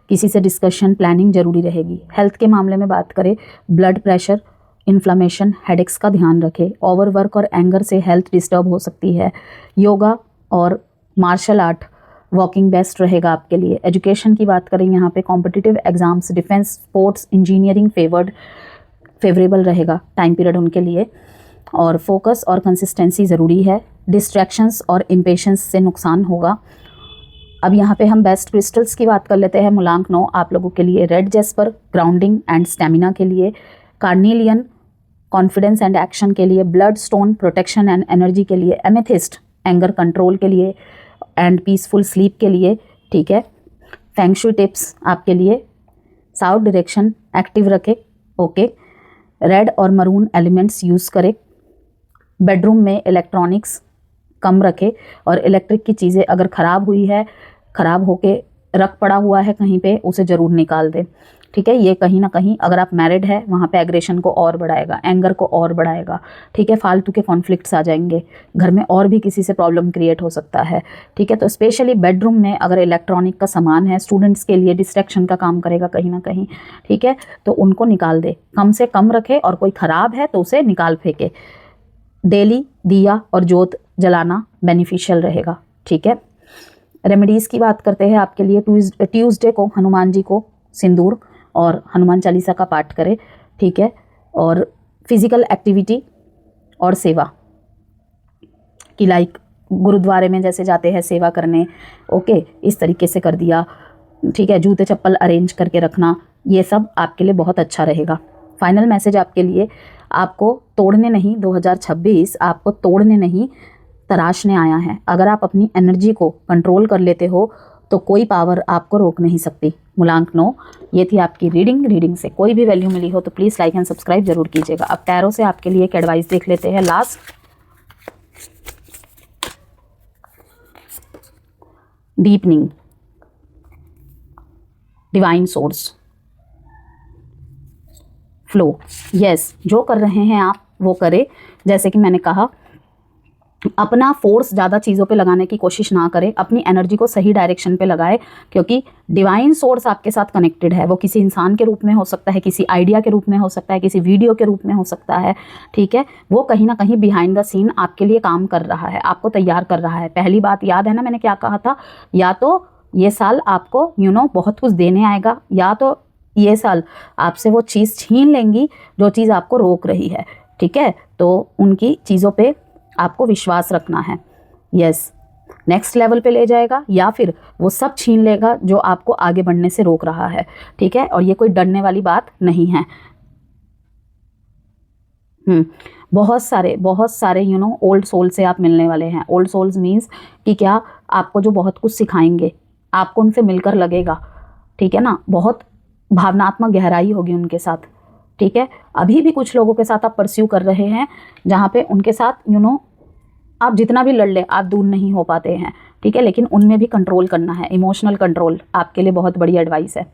किसी से डिस्कशन, प्लानिंग जरूरी रहेगी। हेल्थ के मामले में बात करें, ब्लड प्रेशर, इन्फ्लामेशन, हेडेक्स का ध्यान रखें। ओवरवर्क और एंगर से हेल्थ डिस्टर्ब हो सकती है। योगा और मार्शल आर्ट, वॉकिंग बेस्ट रहेगा आपके लिए। एजुकेशन की बात करें, यहाँ पे competitive exams, defence, sports, engineering favourable रहेगा टाइम पीरियड उनके लिए। और फोकस और कंसिस्टेंसी ज़रूरी है। डिस्ट्रैक्शंस और इम्पेशेंस से नुकसान होगा। अब यहाँ पे हम बेस्ट क्रिस्टल्स की बात कर लेते हैं। मूलांक 9 आप लोगों के लिए red Jasper, grounding and stamina के लिए। कार्नेलियन, कॉन्फिडेंस एंड एक्शन के लिए। Blood stone, protection and energy के लिए। एमेथिस्ट, एंगर कंट्रोल के लिए एंड पीसफुल स्लीप के लिए, ठीक है। फेंगशुई टिप्स आपके लिए, साउथ डायरेक्शन एक्टिव रखें, ओके। रेड और मरून एलिमेंट्स यूज़ करें। बेडरूम में इलेक्ट्रॉनिक्स कम रखें, और इलेक्ट्रिक की चीज़ें अगर ख़राब हुई है, ख़राब होके रख पड़ा हुआ है कहीं पे, उसे ज़रूर निकाल दें, ठीक है। ये कहीं ना कहीं अगर आप मैरिड है, वहाँ पे एग्रेशन को और बढ़ाएगा, एंगर को और बढ़ाएगा, ठीक है। फालतू के कॉन्फ्लिक्ट्स आ जाएंगे घर में, और भी किसी से प्रॉब्लम क्रिएट हो सकता है, ठीक है। तो स्पेशली बेडरूम में अगर इलेक्ट्रॉनिक का सामान है, स्टूडेंट्स के लिए डिस्ट्रैक्शन का काम करेगा कहीं ना कहीं, ठीक है। तो उनको निकाल दे, कम से कम रखे, और कोई ख़राब है तो उसे निकाल फेंके। डेली दिया और जोत जलाना बेनिफिशियल रहेगा, ठीक है। रेमेडीज़ की बात करते हैं आपके लिए। ट्यूसडे को हनुमान जी को सिंदूर और हनुमान चालीसा का पाठ करें, ठीक है। और फिजिकल एक्टिविटी और सेवा की, लाइक गुरुद्वारे में जैसे जाते हैं सेवा करने, ओके, इस तरीके से कर दिया, ठीक है। जूते चप्पल अरेंज करके रखना, ये सब आपके लिए बहुत अच्छा रहेगा। फाइनल मैसेज आपके लिए, आपको तोड़ने नहीं, 2026 आपको तोड़ने नहीं तराशने आया है। अगर आप अपनी एनर्जी को कंट्रोल कर लेते हो तो कोई पावर आपको रोक नहीं सकती। मूलांक 9, ये थी आपकी रीडिंग से कोई भी वैल्यू मिली हो तो प्लीज़ लाइक एंड सब्सक्राइब जरूर कीजिएगा। अब टैरो से आपके लिए एक एडवाइस देख लेते हैं last. Deepening, divine source, flow. Yes, जो कर रहे हैं आप वो करें। जैसे कि मैंने कहा, अपना फोर्स ज़्यादा चीज़ों पे लगाने की कोशिश ना करें, अपनी एनर्जी को सही डायरेक्शन पे लगाएं, क्योंकि डिवाइन सोर्स आपके साथ कनेक्टेड है। वो किसी इंसान के रूप में हो सकता है, किसी आइडिया के रूप में हो सकता है, किसी वीडियो के रूप में हो सकता है, ठीक है। वो कहीं ना कहीं बिहाइंड द सीन आपके लिए काम कर रहा है, आपको तैयार कर रहा है। पहली बात याद है ना मैंने क्या कहा था, या तो ये साल आपको बहुत कुछ देने आएगा, या तो ये साल आपसे वो चीज़ छीन लेंगी जो चीज़ आपको रोक रही है, ठीक है। तो उनकी चीज़ों पे आपको विश्वास रखना है। यस, नेक्स्ट लेवल पे ले जाएगा, या फिर वो सब छीन लेगा जो आपको आगे बढ़ने से रोक रहा है, ठीक है। और ये कोई डरने वाली बात नहीं है। बहुत सारे ओल्ड सोल से आप मिलने वाले हैं। ओल्ड सोल्स मीन्स कि क्या, आपको जो बहुत कुछ सिखाएंगे, आपको उनसे मिलकर लगेगा, ठीक है ना। बहुत भावनात्मक गहराई होगी उनके साथ, ठीक है। अभी भी कुछ लोगों के साथ आप परस्यू कर रहे हैं जहाँ पे उनके साथ आप जितना भी लड़ ले आप दूर नहीं हो पाते हैं, ठीक है। लेकिन उनमें भी कंट्रोल करना है, इमोशनल कंट्रोल आपके लिए बहुत बड़ी एडवाइस है।